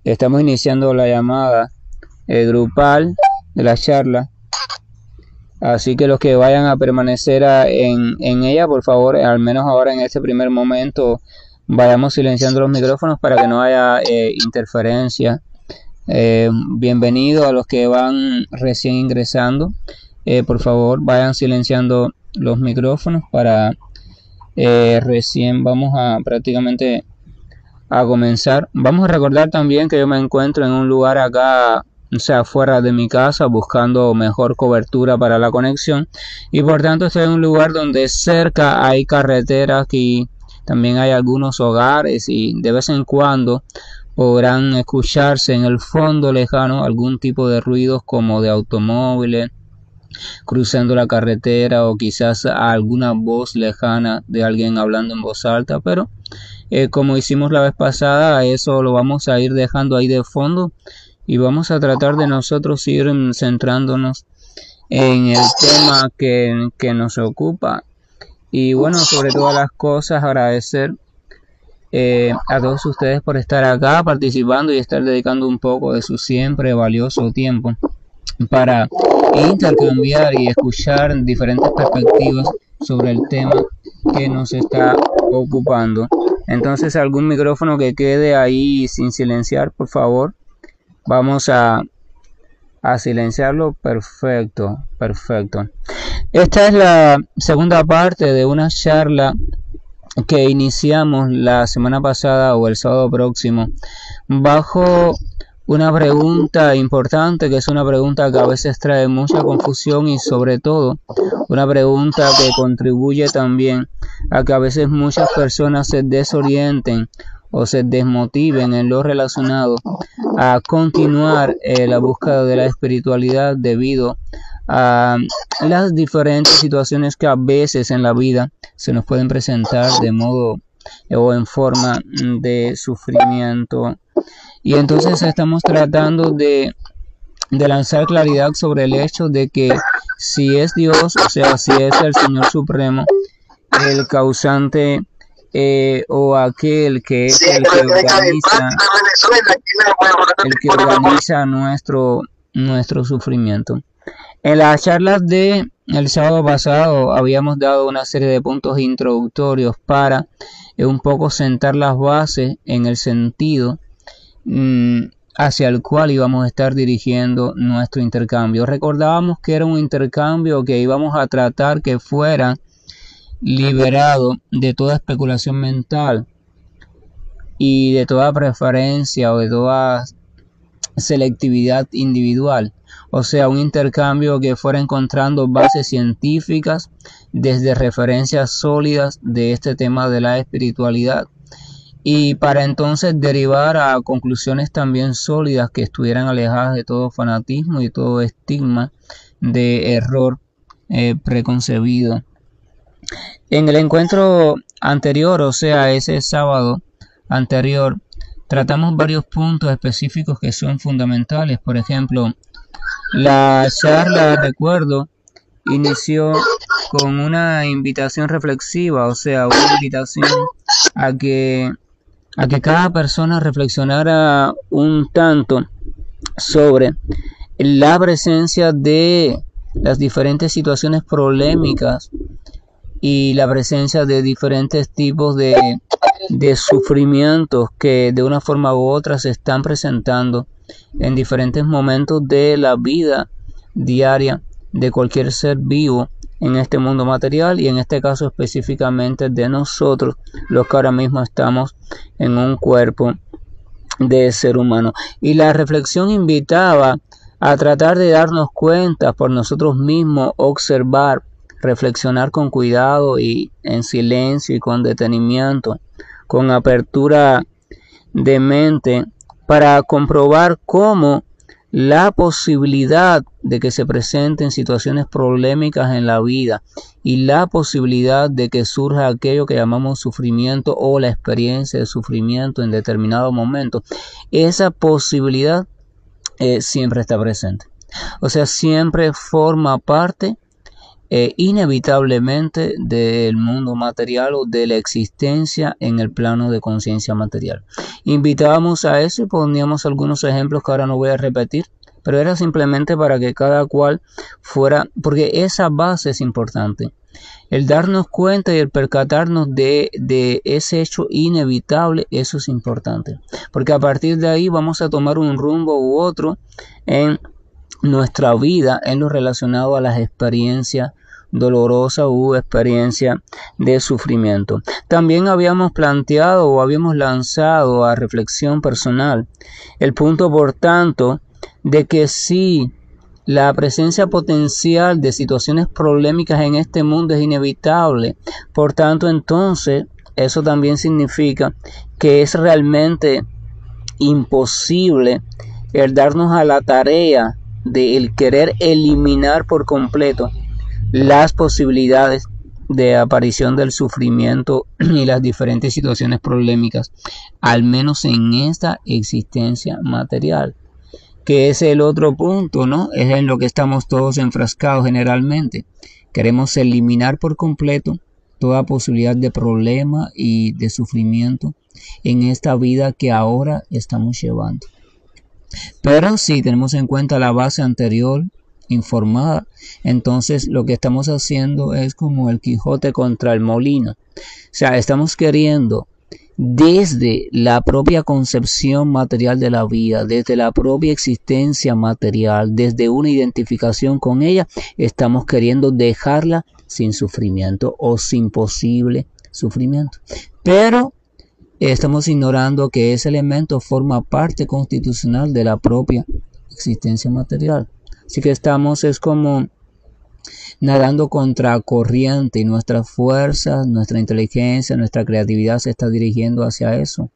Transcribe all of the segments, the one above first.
Estamos iniciando la llamada grupal de la charla. Así que los que vayan a permanecer en ella, por favor, al menos ahora en este primer momento, vayamos silenciando los micrófonos para que no haya interferencia. Bienvenido a los que van recién ingresando. Por favor, vayan silenciando los micrófonos para recién vamos a prácticamente a comenzar. Vamos a recordar también que yo me encuentro en un lugar acá, o sea, fuera de mi casa, buscando mejor cobertura para la conexión, y por tanto estoy en un lugar donde cerca hay carreteras y también hay algunos hogares, y de vez en cuando podrán escucharse en el fondo lejano algún tipo de ruidos como de automóviles cruzando la carretera, o quizás alguna voz lejana de alguien hablando en voz alta, pero como hicimos la vez pasada, eso lo vamos a ir dejando ahí de fondo y vamos a tratar de nosotros ir centrándonos en el tema que nos ocupa. Y bueno, sobre todas las cosas, agradecer a todos ustedes por estar acá participando y estar dedicando un poco de su siempre valioso tiempo para intercambiar y escuchar diferentes perspectivas sobre el tema que nos está ocupando. Entonces, algún micrófono que quede ahí sin silenciar, por favor, vamos a silenciarlo. Perfecto. Esta es la segunda parte de una charla que iniciamos la semana pasada o el sábado próximo bajo una pregunta importante, que es una pregunta que a veces trae mucha confusión y sobre todo una pregunta que contribuye también a que a veces muchas personas se desorienten o se desmotiven en lo relacionado a continuar la búsqueda de la espiritualidad debido a las diferentes situaciones que a veces en la vida se nos pueden presentar de modo o en forma de sufrimiento. Y entonces estamos tratando de lanzar claridad sobre el hecho de que si es Dios, o sea, si es el Señor Supremo, el causante o aquel que es el que organiza nuestro sufrimiento. En las charlas de el sábado pasado habíamos dado una serie de puntos introductorios para un poco sentar las bases en el sentido hacia el cual íbamos a estar dirigiendo nuestro intercambio. Recordábamos que era un intercambio que íbamos a tratar que fuera liberado de toda especulación mental y de toda preferencia o de toda selectividad individual. O sea, un intercambio que fuera encontrando bases científicas desde referencias sólidas de este tema de la espiritualidad, y para entonces derivar a conclusiones también sólidas que estuvieran alejadas de todo fanatismo y todo estigma de error preconcebido. En el encuentro anterior, o sea, ese sábado anterior, tratamos varios puntos específicos que son fundamentales. Por ejemplo, la charla, recuerdo, inició con una invitación reflexiva, o sea, una invitación a que cada persona reflexionara un tanto sobre la presencia de las diferentes situaciones problemáticas y la presencia de diferentes tipos de sufrimientos que de una forma u otra se están presentando en diferentes momentos de la vida diaria de cualquier ser vivo en este mundo material, y en este caso específicamente de nosotros, los que ahora mismo estamos en un cuerpo de ser humano. Y la reflexión invitaba a tratar de darnos cuenta por nosotros mismos, observar, reflexionar con cuidado y en silencio y con detenimiento, con apertura de mente, para comprobar cómo la posibilidad de que se presenten situaciones problemáticas en la vida y la posibilidad de que surja aquello que llamamos sufrimiento o la experiencia de sufrimiento en determinado momento, esa posibilidad siempre está presente. O sea, siempre forma parte inevitablemente del mundo material o de la existencia en el plano de conciencia material. Invitábamos a eso y poníamos algunos ejemplos que ahora no voy a repetir, pero era simplemente para que cada cual fuera, porque esa base es importante. El darnos cuenta y el percatarnos de ese hecho inevitable, eso es importante, porque a partir de ahí vamos a tomar un rumbo u otro en nuestra vida, en lo relacionado a las experiencias dolorosas u experiencias de sufrimiento. También habíamos planteado o habíamos lanzado a reflexión personal el punto, por tanto, de que si la presencia potencial de situaciones problemáticas en este mundo es inevitable, por tanto, entonces, eso también significa que es realmente imposible el darnos a la tarea de el querer eliminar por completo las posibilidades de aparición del sufrimiento y las diferentes situaciones problemáticas, al menos en esta existencia material, que es el otro punto, ¿no? Es en lo que estamos todos enfrascados generalmente. Queremos eliminar por completo toda posibilidad de problema y de sufrimiento en esta vida que ahora estamos llevando. Pero si tenemos en cuenta la base anterior informada, entonces lo que estamos haciendo es como el Quijote contra el molino. O sea, estamos queriendo desde la propia concepción material de la vida, desde la propia existencia material, desde una identificación con ella, estamos queriendo dejarla sin sufrimiento o sin posible sufrimiento. Pero estamos ignorando que ese elemento forma parte constitucional de la propia existencia material. Así que estamos, es como nadando contra corriente, y nuestras fuerzas, nuestra inteligencia, nuestra creatividad se está dirigiendo hacia eso.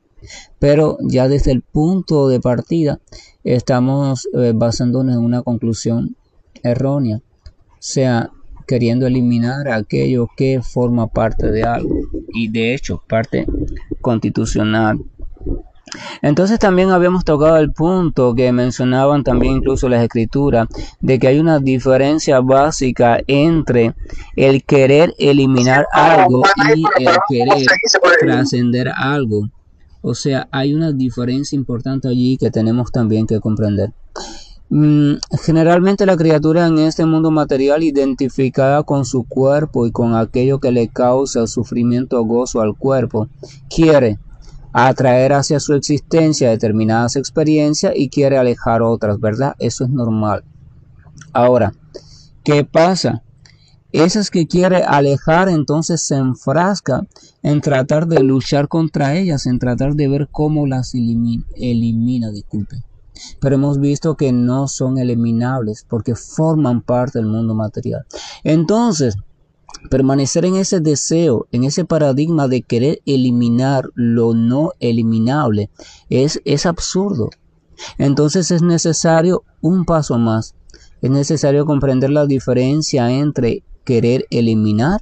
Pero ya desde el punto de partida estamos basándonos en una conclusión errónea. O sea, queriendo eliminar aquello que forma parte de algo y de hecho parte constitucional. Entonces también habíamos tocado el punto que mencionaban también incluso las escrituras, de que hay una diferencia básica entre el querer eliminar algo y el querer trascender algo. O sea, hay una diferencia importante allí que tenemos también que comprender. Generalmente la criatura en este mundo material, identificada con su cuerpo y con aquello que le causa sufrimiento o gozo al cuerpo, quiere atraer hacia su existencia determinadas experiencias y quiere alejar otras, ¿verdad? Eso es normal. Ahora, ¿qué pasa? Esas que quiere alejar, entonces se enfrasca en tratar de luchar contra ellas, en tratar de ver cómo las elimina, disculpen. Pero hemos visto que no son eliminables porque forman parte del mundo material. Entonces, permanecer en ese deseo, en ese paradigma de querer eliminar lo no eliminable es absurdo. Entonces es necesario un paso más. Es necesario comprender la diferencia entre querer eliminar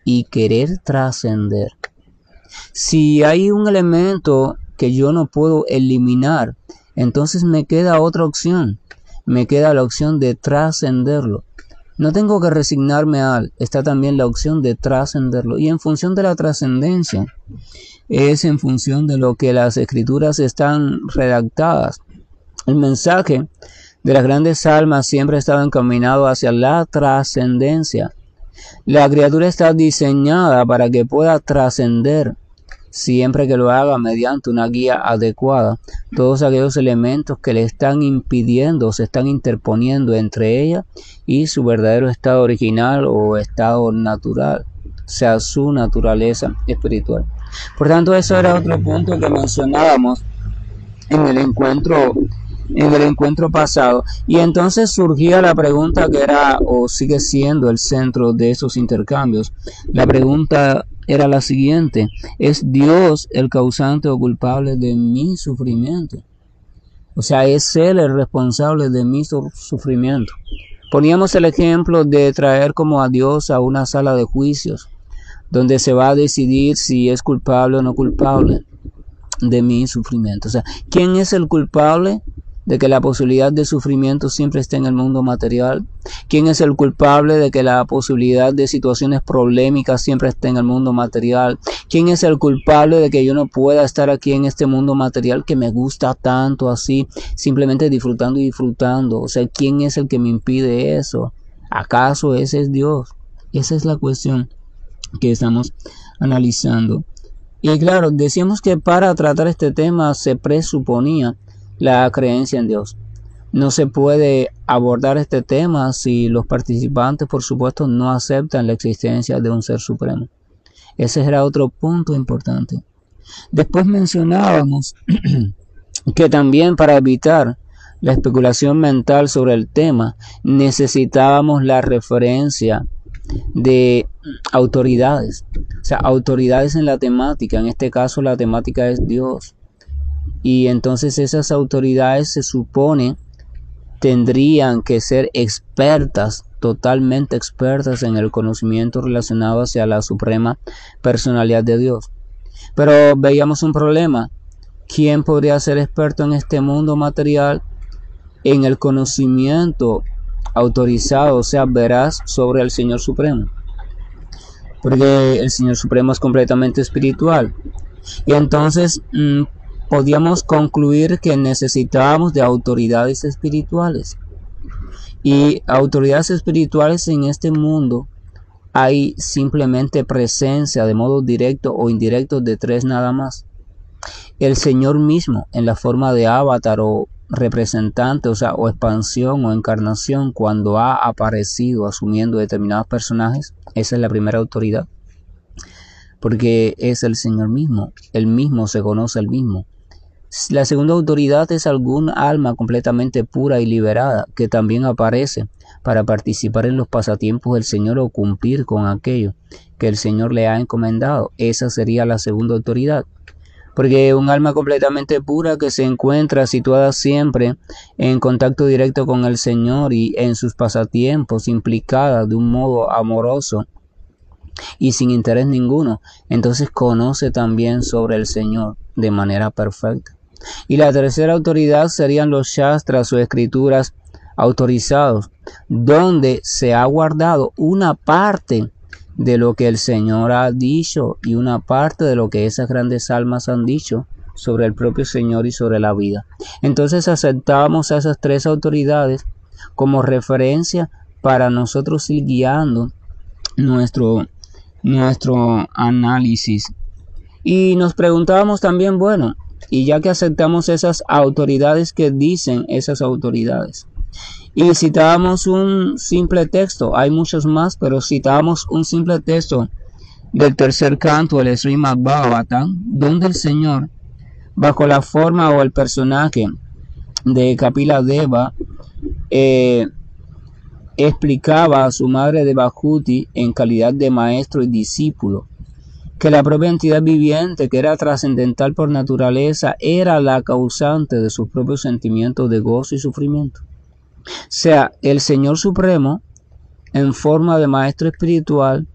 y querer trascender. Si hay un elemento que yo no puedo eliminar, entonces me queda otra opción. Me queda la opción de trascenderlo. No tengo que resignarme está también la opción de trascenderlo. Y en función de la trascendencia, es en función de lo que las escrituras están redactadas. El mensaje de las grandes almas siempre ha estado encaminado hacia la trascendencia. La criatura está diseñada para que pueda trascender, siempre que lo haga mediante una guía adecuada, todos aquellos elementos que le están impidiendo, se están interponiendo entre ella y su verdadero estado original o estado natural, o sea, su naturaleza espiritual. Por tanto, eso era otro punto que mencionábamos en el encuentro pasado, y entonces surgía la pregunta que era o sigue siendo el centro de esos intercambios. La pregunta era la siguiente: ¿es Dios el causante o culpable de mi sufrimiento? O sea, ¿es Él el responsable de mi sufrimiento? Poníamos el ejemplo de traer como a Dios a una sala de juicios, donde se va a decidir si es culpable o no culpable de mi sufrimiento. O sea, ¿quién es el culpable de que la posibilidad de sufrimiento siempre esté en el mundo material? ¿Quién es el culpable de que la posibilidad de situaciones problemáticas siempre esté en el mundo material? ¿Quién es el culpable de que yo no pueda estar aquí en este mundo material que me gusta tanto así, simplemente disfrutando y disfrutando? O sea, ¿quién es el que me impide eso? ¿Acaso ese es Dios? Esa es la cuestión que estamos analizando. Y claro, decíamos que para tratar este tema se presuponía la creencia en Dios. No se puede abordar este tema si los participantes, por supuesto, no aceptan la existencia de un ser supremo. Ese era otro punto importante. Después mencionábamos que también para evitar la especulación mental sobre el tema necesitábamos la referencia de autoridades, o sea, autoridades en la temática. En este caso la temática es Dios, y entonces esas autoridades se supone tendrían que ser expertas, totalmente expertas en el conocimiento relacionado hacia la suprema personalidad de Dios. Pero veíamos un problema: ¿quién podría ser experto en este mundo material en el conocimiento autorizado, o sea, veraz, sobre el Señor Supremo? Porque el Señor Supremo es completamente espiritual. Y entonces podíamos concluir que necesitábamos de autoridades espirituales. Y autoridades espirituales en este mundo hay simplemente presencia de modo directo o indirecto de tres nada más. El Señor mismo en la forma de avatar o representante, o sea, o expansión o encarnación, cuando ha aparecido asumiendo determinados personajes, esa es la primera autoridad, porque es el Señor mismo, él mismo se conoce el mismo. La segunda autoridad es algún alma completamente pura y liberada que también aparece para participar en los pasatiempos del Señor o cumplir con aquello que el Señor le ha encomendado. Esa sería la segunda autoridad. Porque un alma completamente pura que se encuentra situada siempre en contacto directo con el Señor y en sus pasatiempos, implicada de un modo amoroso y sin interés ninguno, entonces conoce también sobre el Señor de manera perfecta. Y la tercera autoridad serían los shastras o escrituras autorizados, donde se ha guardado una parte de lo que el Señor ha dicho y una parte de lo que esas grandes almas han dicho sobre el propio Señor y sobre la vida. Entonces aceptamos a esas tres autoridades como referencia para nosotros ir guiando nuestro análisis. Y nos preguntábamos también, bueno, y ya que aceptamos esas autoridades, ¿qué dicen esas autoridades? Y citábamos un simple texto, hay muchos más, pero citábamos un simple texto del tercer canto del Srimad Bhagavatam, donde el Señor, bajo la forma o el personaje de Kapila Deva, explicaba a su madre Devahuti en calidad de maestro y discípulo que la propia entidad viviente, que era trascendental por naturaleza, era la causante de sus propios sentimientos de gozo y sufrimiento. O sea, el Señor Supremo, en forma de maestro espiritual,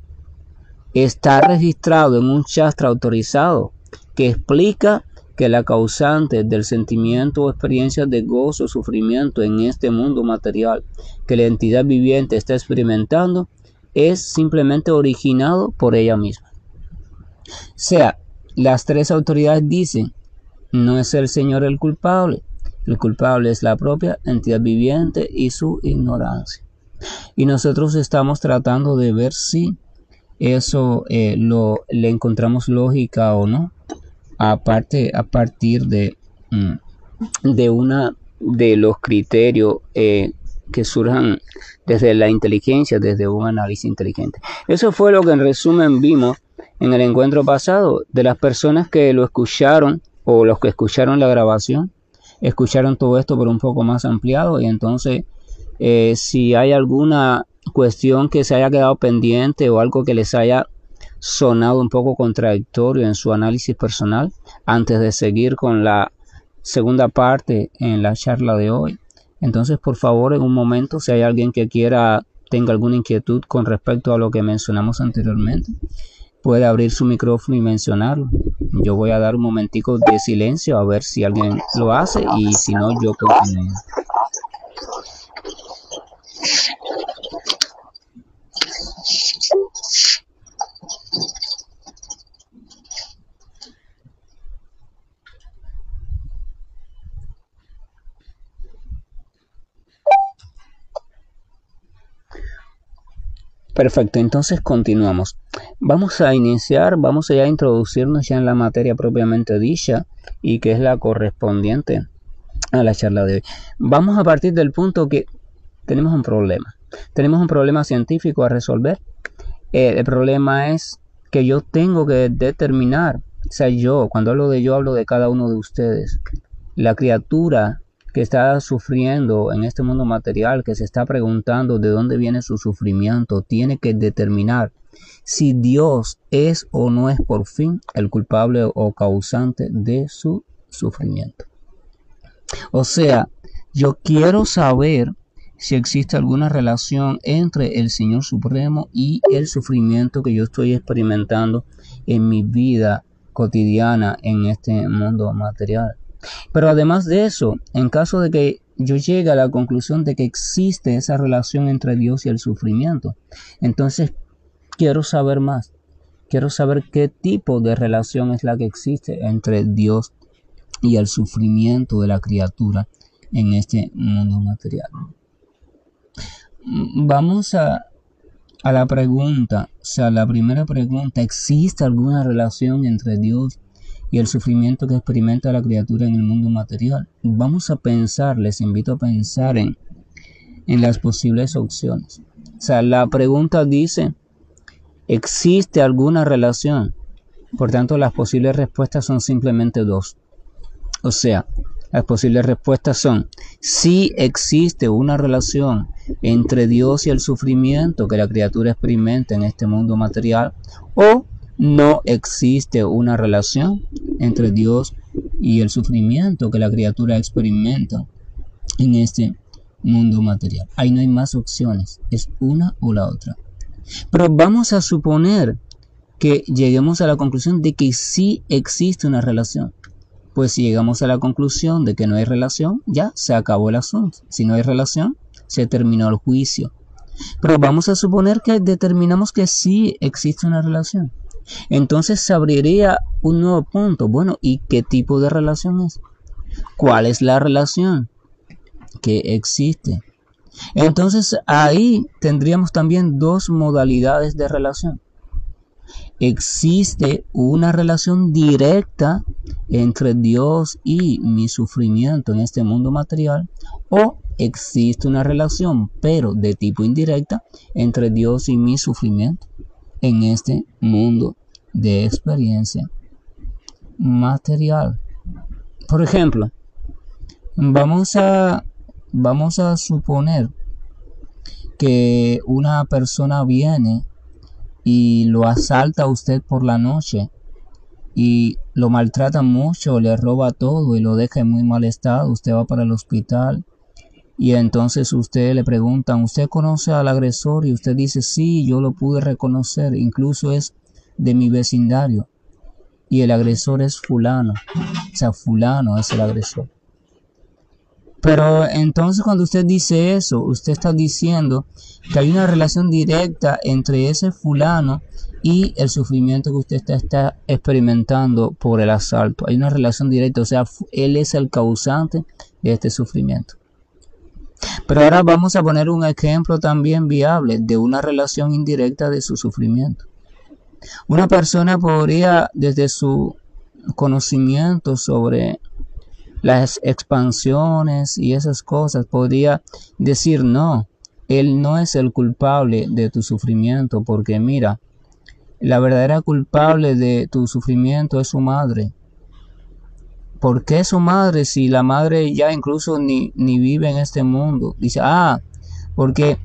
está registrado en un shastra autorizado que explica que la causante del sentimiento o experiencia de gozo o sufrimiento en este mundo material que la entidad viviente está experimentando es simplemente originado por ella misma. O sea, las tres autoridades dicen, no es el Señor el culpable es la propia entidad viviente y su ignorancia. Y nosotros estamos tratando de ver si eso le encontramos lógica o no, a partir de los criterios que surjan desde la inteligencia, desde un análisis inteligente. Eso fue lo que en resumen vimos en el encuentro pasado. De las personas que lo escucharon o los que escucharon la grabación, escucharon todo esto por un poco más ampliado, y entonces si hay alguna cuestión que se haya quedado pendiente o algo que les haya sonado un poco contradictorio en su análisis personal, antes de seguir con la segunda parte en la charla de hoy, entonces por favor en un momento, si hay alguien que tenga alguna inquietud con respecto a lo que mencionamos anteriormente, puede abrir su micrófono y mencionarlo. Yo voy a dar un momentico de silencio a ver si alguien lo hace y si no, yo continúo. Perfecto, entonces continuamos. Vamos a iniciar, vamos a ya introducirnos ya en la materia propiamente dicha y que es la correspondiente a la charla de hoy. Vamos a partir del punto que tenemos un problema. Tenemos un problema científico a resolver. El problema es que yo tengo que determinar, o sea, yo, cuando hablo de yo, hablo de cada uno de ustedes. La criatura que está sufriendo en este mundo material, que se está preguntando de dónde viene su sufrimiento, tiene que determinar si Dios es o no es por fin el culpable o causante de su sufrimiento. O sea, yo quiero saber si existe alguna relación entre el Señor Supremo y el sufrimiento que yo estoy experimentando en mi vida cotidiana en este mundo material. Pero además de eso, en caso de que yo llegue a la conclusión de que existe esa relación entre Dios y el sufrimiento, entonces quiero saber más. Quiero saber qué tipo de relación es la que existe entre Dios y el sufrimiento de la criatura en este mundo material. Vamos a la pregunta, o sea, la primera pregunta: ¿existe alguna relación entre Dios y el sufrimiento que experimenta la criatura en el mundo material? Vamos a pensar, les invito a pensar en las posibles opciones. O sea, la pregunta dice: ¿existe alguna relación? Por tanto, las posibles respuestas son simplemente dos. O sea, las posibles respuestas son: sí existe una relación entre Dios y el sufrimiento que la criatura experimenta en este mundo material, o no existe una relación entre Dios y el sufrimiento que la criatura experimenta en este mundo material. Ahí no hay más opciones, es una o la otra. Pero vamos a suponer que lleguemos a la conclusión de que sí existe una relación. Pues si llegamos a la conclusión de que no hay relación, ya se acabó el asunto. Si no hay relación, se terminó el juicio. Pero vamos a suponer que determinamos que sí existe una relación. Entonces se abriría un nuevo punto. Bueno, ¿y qué tipo de relación es? ¿Cuál es la relación que existe? Entonces ahí tendríamos también dos modalidades de relación. ¿Existe una relación directa entre Dios y mi sufrimiento en este mundo material? ¿O existe una relación, pero de tipo indirecta, entre Dios y mi sufrimiento en este mundo de experiencia material? Por ejemplo, vamos a suponer que una persona viene y lo asalta a usted por la noche y lo maltrata mucho, le roba todo y lo deja en muy mal estado. Usted va para el hospital y entonces usted le preguntan: ¿usted conoce al agresor? Y usted dice: sí, yo lo pude reconocer, incluso es de mi vecindario y el agresor es fulano. O sea, fulano es el agresor. Pero entonces cuando usted dice eso, usted está diciendo que hay una relación directa entre ese fulano y el sufrimiento que usted está experimentando por el asalto. Hay una relación directa, o sea, él es el causante de este sufrimiento. Pero ahora vamos a poner un ejemplo también viable de una relación indirecta de su sufrimiento. Una persona podría, desde su conocimiento sobre las expansiones y esas cosas, podría decir: no, él no es el culpable de tu sufrimiento, porque mira, la verdadera culpable de tu sufrimiento es su madre. ¿Por qué su madre si la madre ya incluso ni vive en este mundo? Dice: porque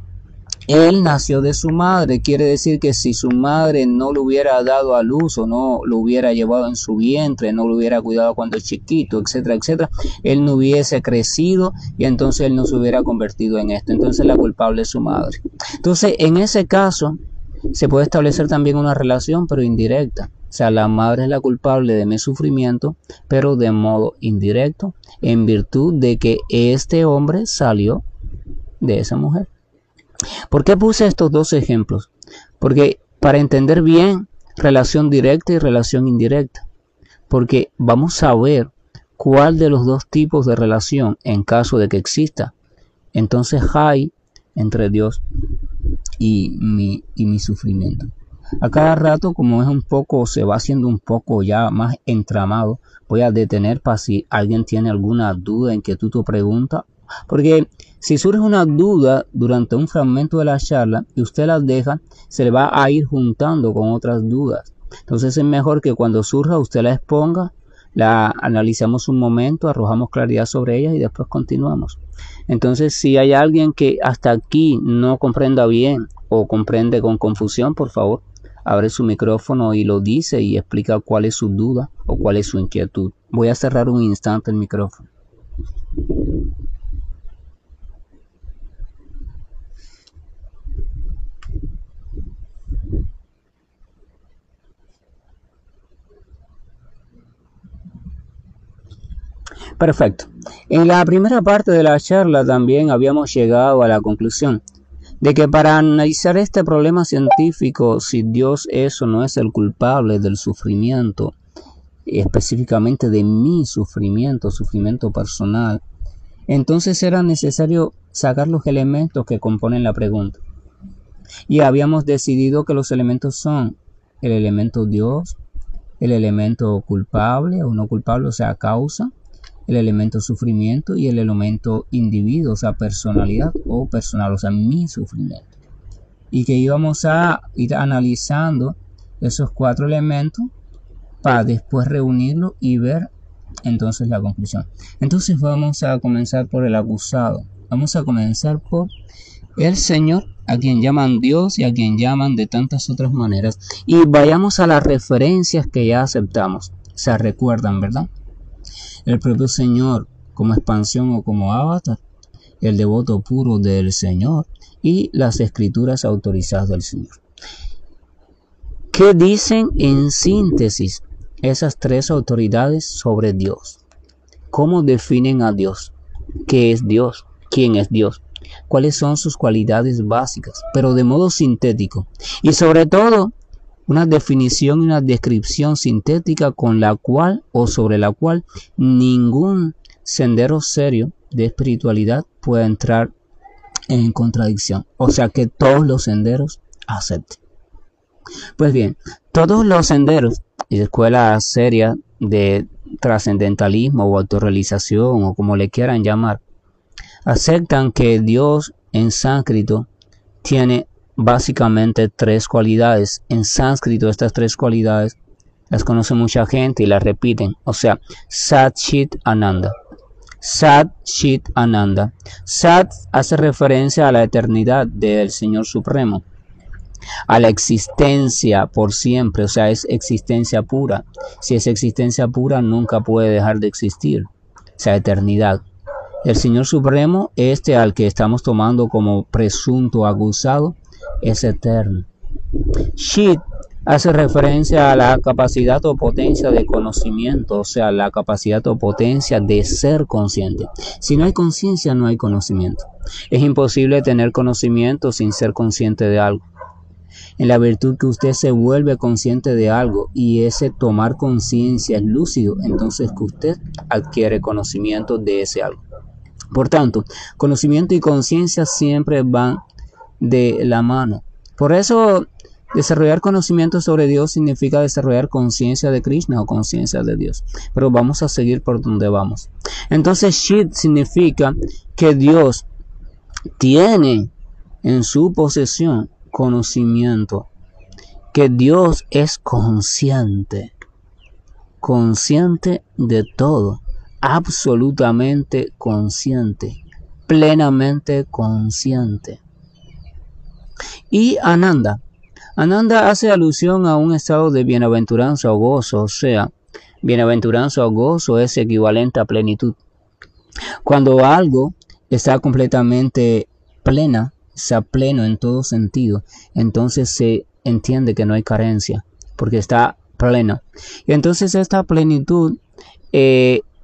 él nació de su madre. Quiere decir que si su madre no lo hubiera dado a luz o no lo hubiera llevado en su vientre, no lo hubiera cuidado cuando es chiquito, etcétera, etcétera, él no hubiese crecido y entonces él no se hubiera convertido en esto. Entonces la culpable es su madre. Entonces, en ese caso, Se puede establecer también una relación, pero indirecta. O sea, la madre es la culpable de mi sufrimiento, pero de modo indirecto, en virtud de que este hombre salió de esa mujer. ¿Por qué puse estos dos ejemplos? Porque para entender bien relación directa y relación indirecta, porque vamos a ver cuál de los dos tipos de relación, en caso de que exista, entonces hay entre Dios y mi sufrimiento. A cada rato, como es un poco, se va haciendo un poco ya más entramado, voy a detener para si alguien tiene alguna duda, inquietud o pregunta, porque si surge una duda durante un fragmento de la charla y usted la deja, se le va a ir juntando con otras dudas. Entonces es mejor que cuando surja usted la exponga, la analizamos un momento, arrojamos claridad sobre ella y después continuamos. Entonces, si hay alguien que hasta aquí no comprenda bien o comprende con confusión, por favor, abre su micrófono y lo dice y explica cuál es su duda o cuál es su inquietud. Voy a cerrar un instante el micrófono. Perfecto. En la primera parte de la charla también habíamos llegado a la conclusión de que para analizar este problema científico, si Dios es o no es el culpable del sufrimiento, específicamente de mi sufrimiento personal, entonces era necesario sacar los elementos que componen la pregunta. Y habíamos decidido que los elementos son el elemento Dios, el elemento culpable o no culpable, o sea, causa, el elemento sufrimiento y el elemento individuo, o sea, personalidad o personal, o sea, mi sufrimiento. Y que íbamos a ir analizando esos cuatro elementos para después reunirlos y ver entonces la conclusión. Entonces vamos a comenzar por el acusado. Vamos a comenzar por el Señor, a quien llaman Dios y a quien llaman de tantas otras maneras. Y vayamos a las referencias que ya aceptamos. Se recuerdan, ¿verdad? El propio Señor como expansión o como avatar, el devoto puro del Señor y las escrituras autorizadas del Señor. ¿Qué dicen en síntesis esas tres autoridades sobre Dios? ¿Cómo definen a Dios? ¿Qué es Dios? ¿Quién es Dios? ¿Cuáles son sus cualidades básicas? Pero de modo sintético. Y sobre todo, una definición y una descripción sintética con la cual o sobre la cual ningún sendero serio de espiritualidad puede entrar en contradicción. O sea que todos los senderos acepten. Pues bien, todos los senderos y escuelas serias de trascendentalismo o autorrealización o como le quieran llamar, aceptan que Dios en sánscrito tiene básicamente tres cualidades. En sánscrito estas tres cualidades las conoce mucha gente y las repiten. O sea, Sat Chit Ananda. Sat Chit Ananda. Sat hace referencia a la eternidad del Señor Supremo, a la existencia por siempre, o sea, es existencia pura. Si es existencia pura, nunca puede dejar de existir, o sea, eternidad. El Señor Supremo, este al que estamos tomando como presunto acusado, es eterno. Chit hace referencia a la capacidad o potencia de conocimiento, o sea, la capacidad o potencia de ser consciente. Si no hay conciencia, no hay conocimiento. Es imposible tener conocimiento sin ser consciente de algo. En la virtud que usted se vuelve consciente de algo y ese tomar conciencia es lúcido, entonces que usted adquiere conocimiento de ese algo. Por tanto, conocimiento y conciencia siempre van de la mano. Por eso, desarrollar conocimiento sobre Dios significa desarrollar conciencia de Krishna o conciencia de Dios. Pero vamos a seguir por donde vamos. Entonces, Chit significa que Dios tiene en su posesión conocimiento, que Dios es consciente de todo, absolutamente consciente, plenamente consciente. Y Ananda hace alusión a un estado de bienaventuranza o gozo, o sea, bienaventuranza o gozo es equivalente a plenitud. Cuando algo está completamente pleno en todo sentido, entonces se entiende que no hay carencia, porque está pleno. Y entonces esta plenitud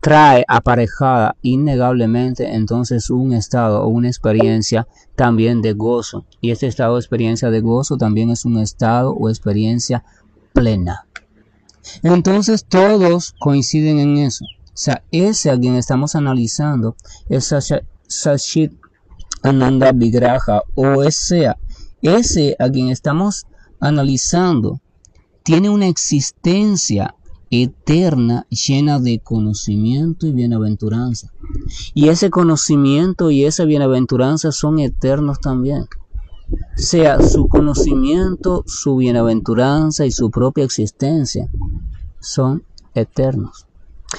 trae aparejada innegablemente entonces un estado o una experiencia también de gozo. Y este estado o experiencia de gozo también es un estado o experiencia plena. Entonces todos coinciden en eso. O sea, ese a quien estamos analizando es Sachit Ananda Vigraha, o sea, ese a quien estamos analizando tiene una existencia eterna llena de conocimiento y bienaventuranza. Y ese conocimiento y esa bienaventuranza son eternos también. O sea, su conocimiento, su bienaventuranza y su propia existencia son eternos.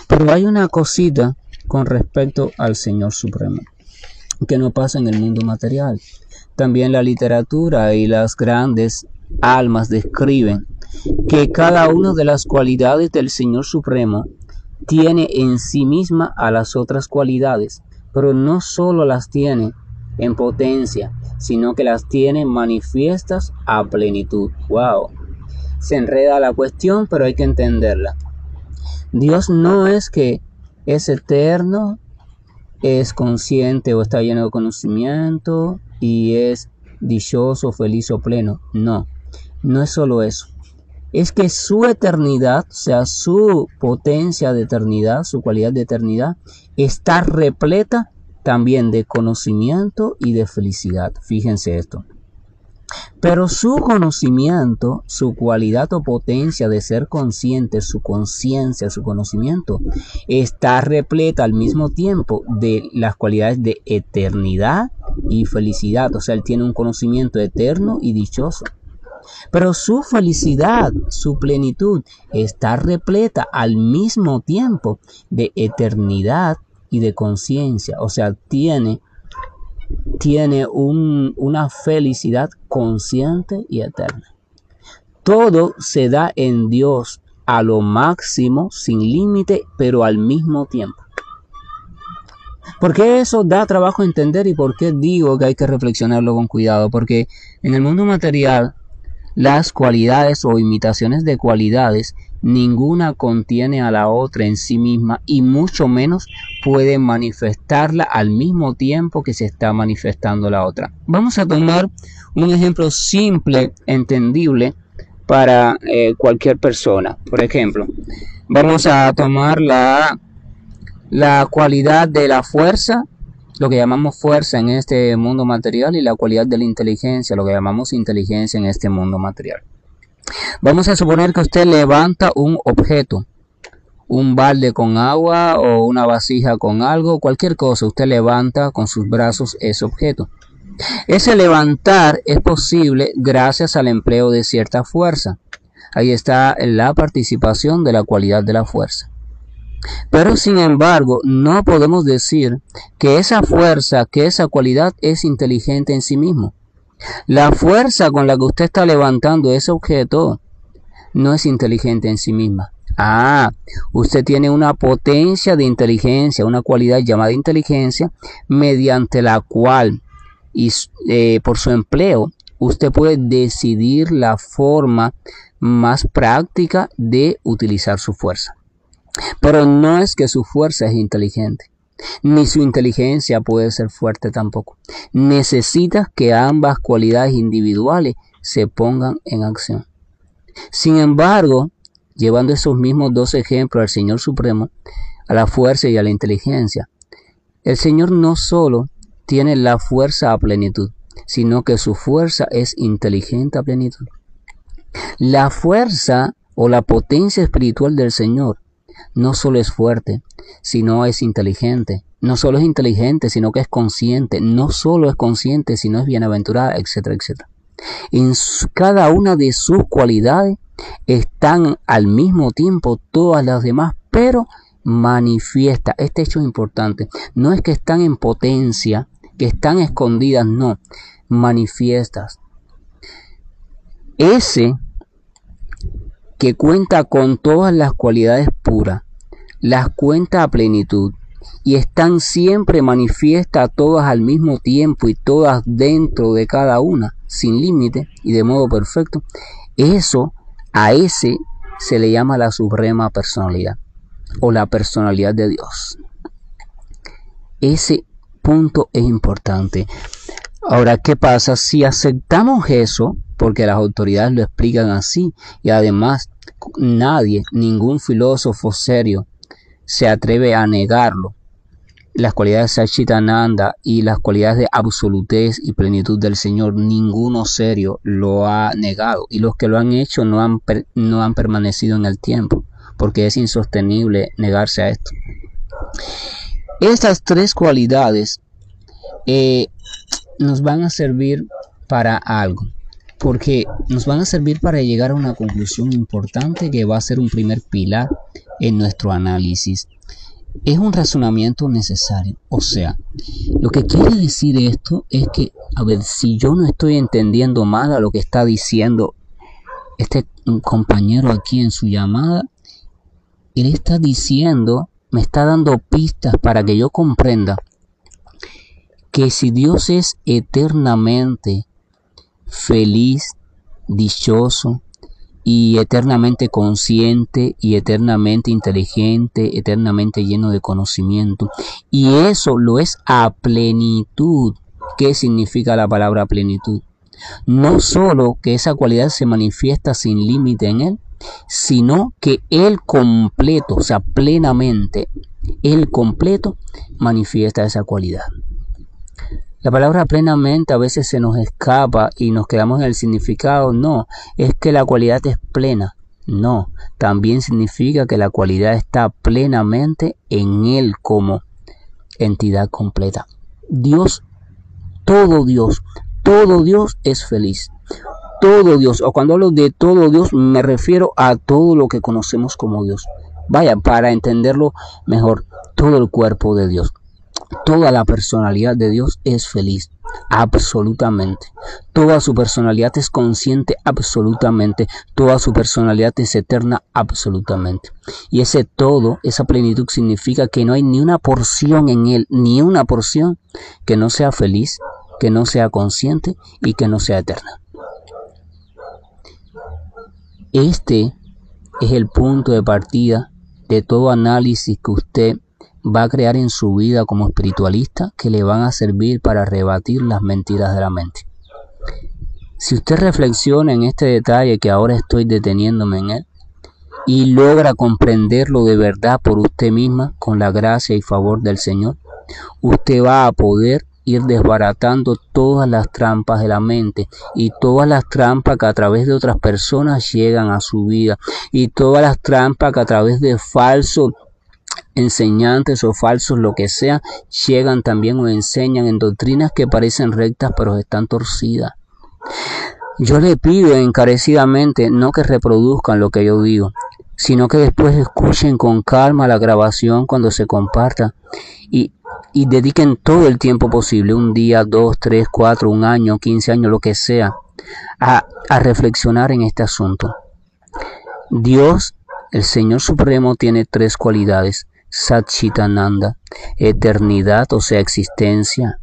Pero hay una cosita con respecto al Señor Supremo que no pasa en el mundo material. También la literatura y las grandes almas describen que cada una de las cualidades del Señor Supremo tiene en sí misma a las otras cualidades, pero no solo las tiene en potencia, sino que las tiene manifiestas a plenitud. ¡Wow! Se enreda la cuestión, pero hay que entenderla. Dios no es que es eterno, es consciente o está lleno de conocimiento y es dichoso, feliz o pleno. No, no es solo eso. Es que su eternidad, o sea, su potencia de eternidad, su cualidad de eternidad, está repleta también de conocimiento y de felicidad. Fíjense esto. Pero su conocimiento, su cualidad o potencia de ser consciente, su conciencia, su conocimiento, está repleta al mismo tiempo de las cualidades de eternidad y felicidad. O sea, él tiene un conocimiento eterno y dichoso. Pero su felicidad, su plenitud, está repleta al mismo tiempo de eternidad y de conciencia. O sea, tiene una felicidad consciente y eterna. Todo se da en Dios a lo máximo, sin límite, pero al mismo tiempo. ¿Por qué eso da trabajo entender y por qué digo que hay que reflexionarlo con cuidado? Porque en el mundo material, las cualidades o imitaciones de cualidades, ninguna contiene a la otra en sí misma y mucho menos puede manifestarla al mismo tiempo que se está manifestando la otra. Vamos a tomar un ejemplo simple, entendible para cualquier persona. Por ejemplo, vamos a tomar la cualidad de la fuerza, lo que llamamos fuerza en este mundo material, y la cualidad de la inteligencia, lo que llamamos inteligencia en este mundo material. Vamos a suponer que usted levanta un objeto, un balde con agua o una vasija con algo, cualquier cosa, usted levanta con sus brazos ese objeto. Ese levantar es posible gracias al empleo de cierta fuerza. Ahí está la participación de la cualidad de la fuerza. Pero sin embargo, no podemos decir que esa fuerza, que esa cualidad es inteligente en sí mismo. La fuerza con la que usted está levantando ese objeto no es inteligente en sí misma. Usted tiene una potencia de inteligencia, una cualidad llamada inteligencia, mediante la cual, por su empleo, usted puede decidir la forma más práctica de utilizar su fuerza. Pero no es que su fuerza es inteligente, ni su inteligencia puede ser fuerte tampoco. Necesitas que ambas cualidades individuales se pongan en acción. Sin embargo, llevando esos mismos dos ejemplos al Señor Supremo, a la fuerza y a la inteligencia, el Señor no solo tiene la fuerza a plenitud, sino que su fuerza es inteligente a plenitud. La fuerza o la potencia espiritual del Señor no solo es fuerte, sino es inteligente. No solo es inteligente, sino que es consciente. No solo es consciente, sino es bienaventurada, etcétera, etcétera. En cada una de sus cualidades están al mismo tiempo todas las demás, pero manifiesta. Este hecho es importante. No es que están en potencia, que están escondidas, no. Manifiestas. Ese que cuenta con todas las cualidades puras, las cuenta a plenitud y están siempre manifiestas todas al mismo tiempo y todas dentro de cada una, sin límite y de modo perfecto, a ese se le llama la suprema personalidad o la personalidad de Dios. Ese punto es importante. Ahora, ¿qué pasa si aceptamos eso? Porque las autoridades lo explican así y además ningún filósofo serio se atreve a negarlo. Las cualidades de Satchitananda y las cualidades de absolutez y plenitud del Señor, ninguno serio lo ha negado, y los que lo han hecho no han permanecido en el tiempo, porque es insostenible negarse a esto. Estas tres cualidades nos van a servir para algo, porque nos van a servir para llegar a una conclusión importante que va a ser un primer pilar en nuestro análisis. Es un razonamiento necesario. O sea, lo que quiere decir esto es que, a ver, si yo no estoy entendiendo mal a lo que está diciendo este compañero aquí en su llamada, él está diciendo, me está dando pistas para que yo comprenda que si Dios es eternamente feliz, dichoso, y eternamente consciente y eternamente inteligente, eternamente lleno de conocimiento, y eso lo es a plenitud. ¿Qué significa la palabra plenitud? No solo que esa cualidad se manifiesta sin límite en él, sino que el completo, o sea, plenamente, el completo manifiesta esa cualidad. La palabra plenamente a veces se nos escapa y nos quedamos en el significado. No, es que la cualidad es plena. No, también significa que la cualidad está plenamente en Él como entidad completa. Dios todo Dios es feliz. Todo Dios, o cuando hablo de todo Dios, me refiero a todo lo que conocemos como Dios. Vaya, para entenderlo mejor, todo el cuerpo de Dios. Toda la personalidad de Dios es feliz, absolutamente. Toda su personalidad es consciente, absolutamente. Toda su personalidad es eterna, absolutamente. Y ese todo, esa plenitud significa que no hay ni una porción en Él, ni una porción que no sea feliz, que no sea consciente y que no sea eterna. Este es el punto de partida de todo análisis que usted va a crear en su vida como espiritualista, que le van a servir para rebatir las mentiras de la mente. Si usted reflexiona en este detalle que ahora estoy deteniéndome en él y logra comprenderlo de verdad por usted misma con la gracia y favor del Señor, usted va a poder ir desbaratando todas las trampas de la mente y todas las trampas que a través de otras personas llegan a su vida y todas las trampas que a través de falsos enseñantes o falsos, lo que sea, llegan también o enseñan en doctrinas que parecen rectas pero están torcidas. Yo le pido encarecidamente no que reproduzcan lo que yo digo, sino que después escuchen con calma la grabación cuando se comparta y dediquen todo el tiempo posible, un día, 2, 3, 4, un año, 15 años, lo que sea, a reflexionar en este asunto. Dios, el Señor Supremo, tiene tres cualidades: Satchitananda, eternidad, o sea, existencia,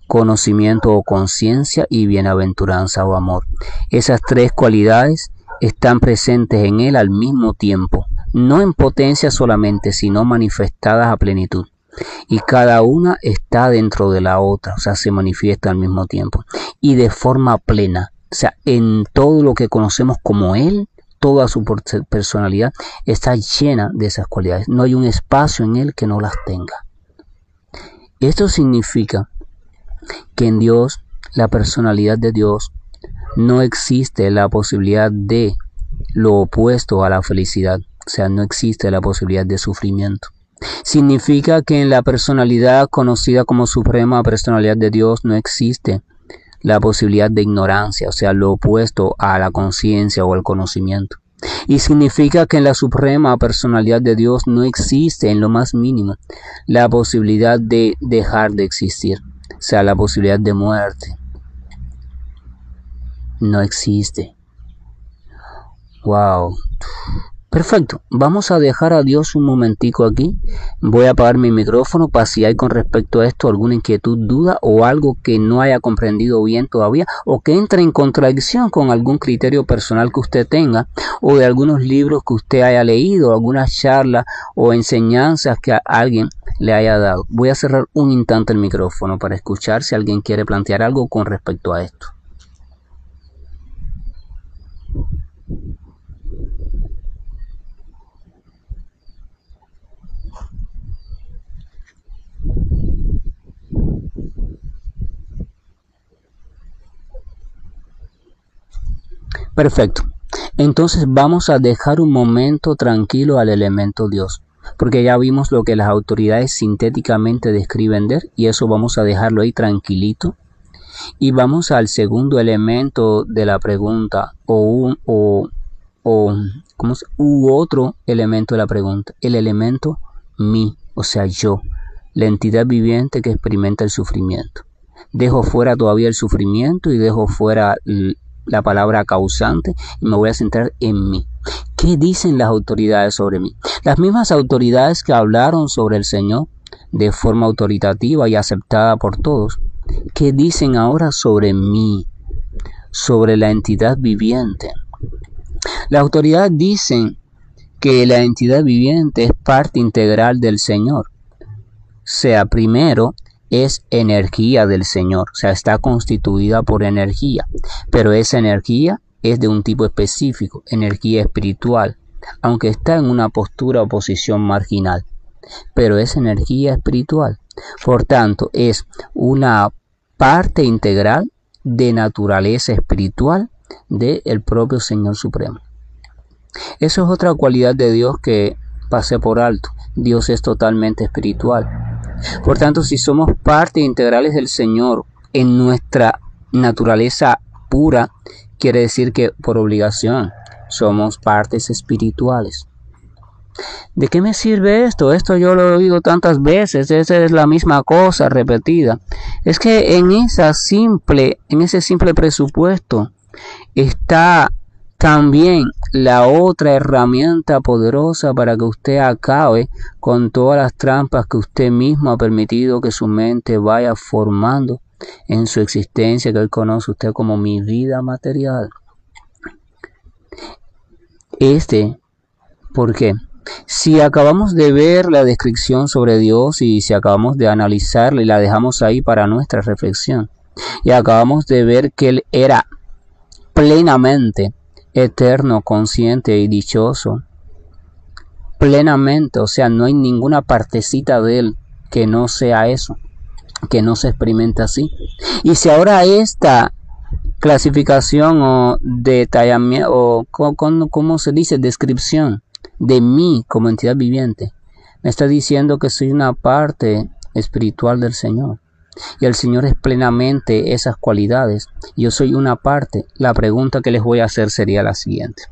conocimiento o conciencia, y bienaventuranza o amor. Esas tres cualidades están presentes en Él al mismo tiempo, no en potencia solamente, sino manifestadas a plenitud. Y cada una está dentro de la otra, o sea, se manifiesta al mismo tiempo. Y de forma plena, o sea, en todo lo que conocemos como Él, toda su personalidad está llena de esas cualidades. No hay un espacio en Él que no las tenga. Esto significa que en Dios, la personalidad de Dios, no existe la posibilidad de lo opuesto a la felicidad. O sea, no existe la posibilidad de sufrimiento. Significa que en la personalidad conocida como suprema personalidad de Dios no existe la posibilidad de ignorancia, o sea, lo opuesto a la conciencia o al conocimiento. Y significa que en la suprema personalidad de Dios no existe en lo más mínimo la posibilidad de dejar de existir, o sea, la posibilidad de muerte. No existe. Wow. Perfecto, vamos a dejar a Dios un momentico aquí. Voy a apagar mi micrófono para si hay con respecto a esto alguna inquietud, duda o algo que no haya comprendido bien todavía o que entre en contradicción con algún criterio personal que usted tenga o de algunos libros que usted haya leído, algunas charlas o enseñanzas que a alguien le haya dado. Voy a cerrar un instante el micrófono para escuchar si alguien quiere plantear algo con respecto a esto. Perfecto. Entonces vamos a dejar un momento tranquilo al elemento Dios, porque ya vimos lo que las autoridades sintéticamente describen de él y eso vamos a dejarlo ahí tranquilito. Y vamos al segundo elemento de la pregunta u otro elemento de la pregunta, el elemento mí, o sea yo, la entidad viviente que experimenta el sufrimiento. Dejo fuera todavía el sufrimiento y dejo fuera la palabra causante y me voy a centrar en mí. ¿Qué dicen las autoridades sobre mí? Las mismas autoridades que hablaron sobre el Señor de forma autoritativa y aceptada por todos. ¿Qué dicen ahora sobre mí? Sobre la entidad viviente. Las autoridades dicen que la entidad viviente es parte integral del Señor. O sea, primero es energía del Señor, o sea, está constituida por energía, pero esa energía es de un tipo específico, energía espiritual, aunque está en una postura o posición marginal, pero es energía espiritual. Por tanto, es una parte integral de naturaleza espiritual del propio Señor Supremo. Eso es otra cualidad de Dios que pasé por alto. Dios es totalmente espiritual. Por tanto, si somos partes integrales del Señor en nuestra naturaleza pura, quiere decir que por obligación somos partes espirituales. ¿De qué me sirve esto? Esto yo lo he oído tantas veces, esa es la misma cosa repetida. Es que en ese simple presupuesto está también la otra herramienta poderosa para que usted acabe con todas las trampas que usted mismo ha permitido que su mente vaya formando en su existencia, que él conoce usted como mi vida material. ¿Por qué? Si acabamos de ver la descripción sobre Dios y si acabamos de analizarla y la dejamos ahí para nuestra reflexión, y acabamos de ver que Él era plenamente eterno, consciente y dichoso, plenamente, o sea, no hay ninguna partecita de Él que no sea eso, que no se experimente así. Y si ahora esta clasificación o detallamiento, o ¿cómo se dice? Descripción de mí como entidad viviente me está diciendo que soy una parte espiritual del Señor y el Señor es plenamente esas cualidades, yo soy una parte. La pregunta que les voy a hacer sería la siguiente: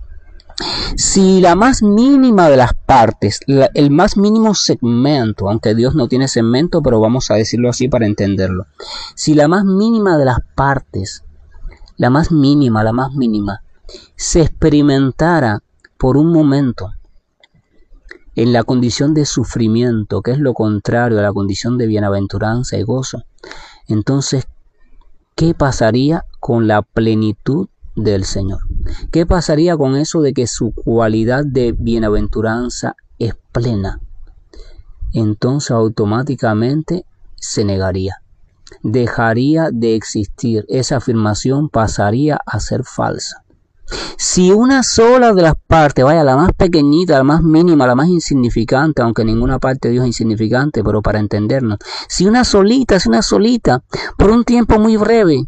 si la más mínima de las partes, el más mínimo segmento, aunque Dios no tiene segmento, pero vamos a decirlo así para entenderlo, si la más mínima de las partes, la más mínima, se experimentara por un momento en la condición de sufrimiento, que es lo contrario a la condición de bienaventuranza y gozo, entonces, ¿qué pasaría con la plenitud del Señor? ¿Qué pasaría con eso de que su cualidad de bienaventuranza es plena? Entonces automáticamente se negaría, dejaría de existir, esa afirmación pasaría a ser falsa. Si una sola de las partes, vaya, la más pequeñita, la más mínima, la más insignificante, aunque ninguna parte de Dios es insignificante, pero para entendernos, si una solita, por un tiempo muy breve,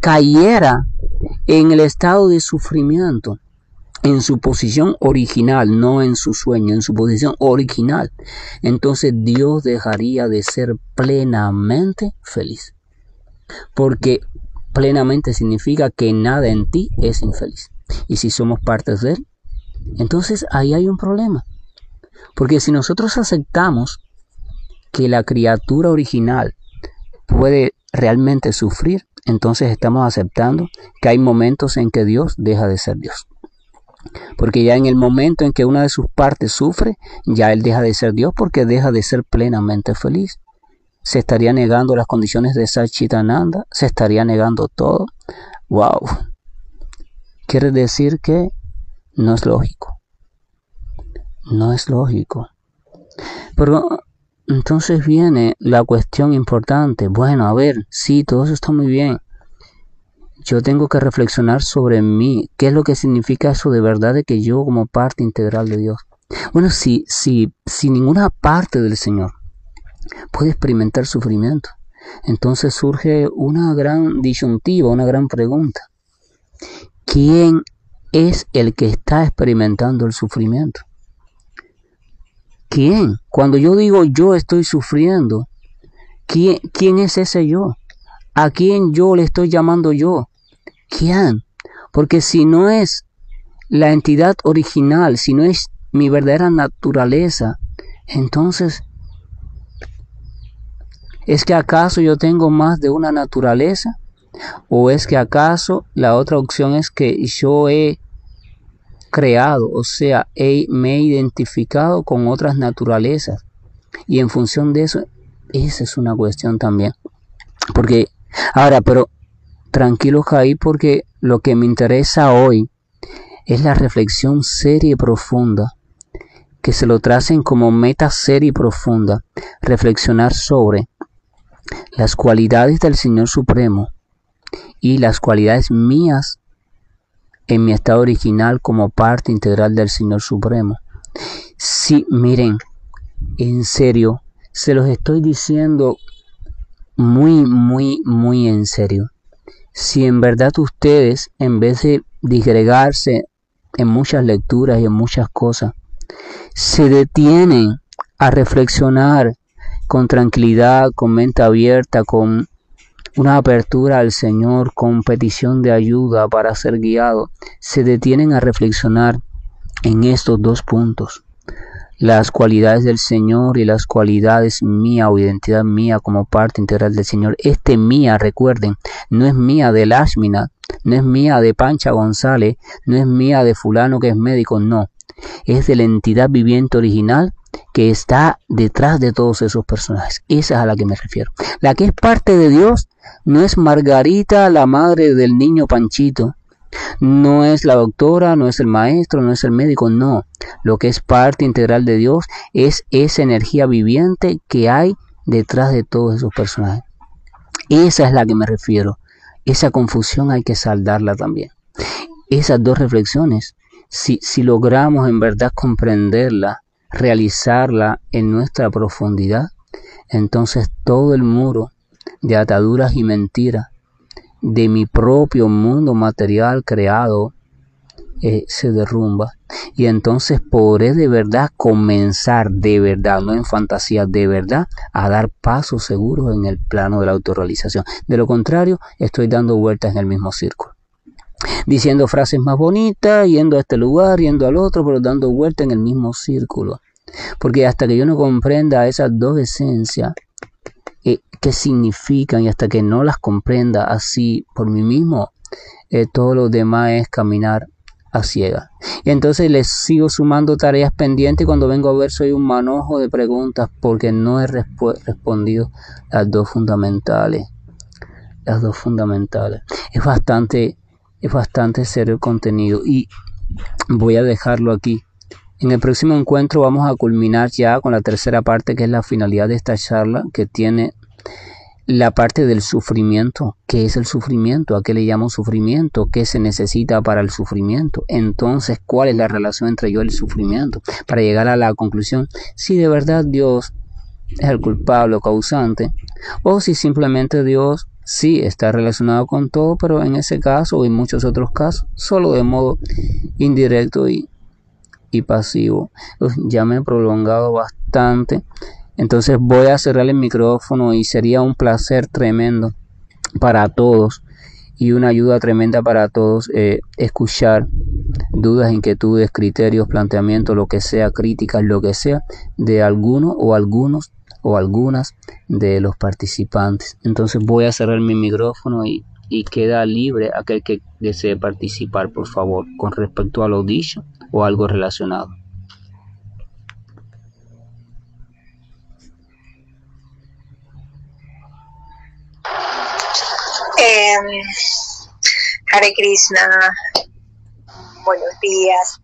cayera en el estado de sufrimiento, en su posición original, no en su sueño, en su posición original, entonces Dios dejaría de ser plenamente feliz. Porque plenamente significa que nada en ti es infeliz. Y si somos partes de Él, entonces ahí hay un problema. Porque si nosotros aceptamos que la criatura original puede realmente sufrir, entonces estamos aceptando que hay momentos en que Dios deja de ser Dios. Porque ya en el momento en que una de sus partes sufre, ya él deja de ser Dios porque deja de ser plenamente feliz. Se estaría negando las condiciones de Satchitananda, se estaría negando todo. ¡Wow! Quiere decir que no es lógico. No es lógico. Pero entonces viene la cuestión importante. Bueno, a ver, sí, todo eso está muy bien. Yo tengo que reflexionar sobre mí. ¿Qué es lo que significa eso de verdad de que yo como parte integral de Dios? Bueno, si ninguna parte del Señor puede experimentar sufrimiento, entonces surge una gran disyuntiva, una gran pregunta. ¿Quién es el que está experimentando el sufrimiento? ¿Quién? Cuando yo digo yo estoy sufriendo, ¿quién es ese yo? ¿A quién yo le estoy llamando yo? ¿Quién? Porque si no es la entidad original, si no es mi verdadera naturaleza, entonces, ¿es que acaso yo tengo más de una naturaleza? ¿O es que acaso la otra opción es que yo he creado, o sea, me he identificado con otras naturalezas? Y en función de eso, esa es una cuestión también. Porque, ahora, pero tranquilos ahí, porque lo que me interesa hoy es la reflexión seria y profunda, que se lo tracen como meta seria y profunda, reflexionar sobre las cualidades del Señor Supremo y las cualidades mías en mi estado original como parte integral del Señor Supremo. Sí, miren, en serio, se los estoy diciendo muy en serio. Si en verdad ustedes, en vez de disgregarse en muchas lecturas y en muchas cosas, se detienen a reflexionar con tranquilidad, con mente abierta, con una apertura al Señor, con petición de ayuda para ser guiado, se detienen a reflexionar en estos dos puntos: las cualidades del Señor y las cualidades mía o identidad mía como parte integral del Señor. Mía, recuerden, no es mía de Lashmina, no es mía de Pancha González, no es mía de fulano que es médico, no. Es de la entidad viviente original que está detrás de todos esos personajes. Esa es a la que me refiero. La que es parte de Dios no es Margarita, la madre del niño Panchito. No es la doctora, no es el maestro, no es el médico, no. Lo que es parte integral de Dios es esa energía viviente que hay detrás de todos esos personajes. Esa es la que me refiero. Esa confusión hay que saldarla también. Esas dos reflexiones, si logramos en verdad comprenderla, realizarla en nuestra profundidad, entonces todo el muro de ataduras y mentiras de mi propio mundo material creado se derrumba, y entonces podré de verdad comenzar, de verdad, no en fantasía, de verdad, a dar pasos seguros en el plano de la autorrealización. De lo contrario, estoy dando vueltas en el mismo círculo, diciendo frases más bonitas, yendo a este lugar, yendo al otro, pero dando vueltas en el mismo círculo. Porque hasta que yo no comprenda esas dos esencias, qué significan, y hasta que no las comprenda así por mí mismo, todo lo demás es caminar a ciegas. Y entonces les sigo sumando tareas pendientes, y cuando vengo a ver soy un manojo de preguntas porque no he respondido las dos fundamentales. Las dos fundamentales. Es bastante serio el contenido y voy a dejarlo aquí. En el próximo encuentro vamos a culminar ya con la tercera parte, que es la finalidad de esta charla, que tiene la parte del sufrimiento. ¿Qué es el sufrimiento? ¿A qué le llamo sufrimiento? ¿Qué se necesita para el sufrimiento? Entonces, ¿cuál es la relación entre yo y el sufrimiento? Para llegar a la conclusión si de verdad Dios es el culpable o causante, o si simplemente Dios sí está relacionado con todo, pero en ese caso o en muchos otros casos solo de modo indirecto y pasivo. Ya me he prolongado bastante, entonces voy a cerrar el micrófono, y sería un placer tremendo para todos y una ayuda tremenda para todos escuchar dudas, inquietudes, criterios, planteamientos, lo que sea, críticas, lo que sea, de alguno o algunos o algunas de los participantes. Entonces voy a cerrar mi micrófono y y queda libre aquel que desee participar, por favor, con respecto a lo dicho o algo relacionado. Hare Krishna, buenos días.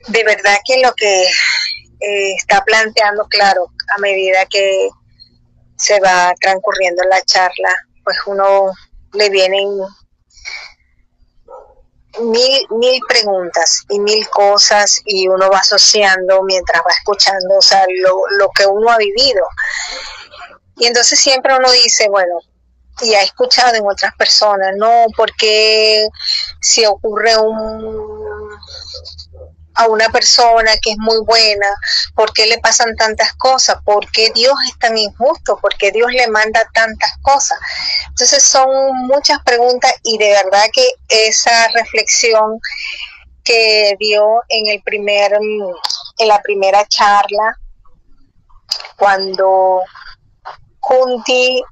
De verdad que lo que está planteando, claro, a medida que se va transcurriendo la charla, pues uno le vienen mil preguntas y mil cosas, y uno va asociando mientras va escuchando, o sea, lo que uno ha vivido. Y entonces siempre uno dice, bueno, y ha escuchado en otras personas, no, porque si ocurre a una persona que es muy buena, ¿por qué le pasan tantas cosas? ¿Por qué Dios es tan injusto? ¿Por qué Dios le manda tantas cosas? Entonces son muchas preguntas, y de verdad que esa reflexión que dio en la primera charla, cuando Kunti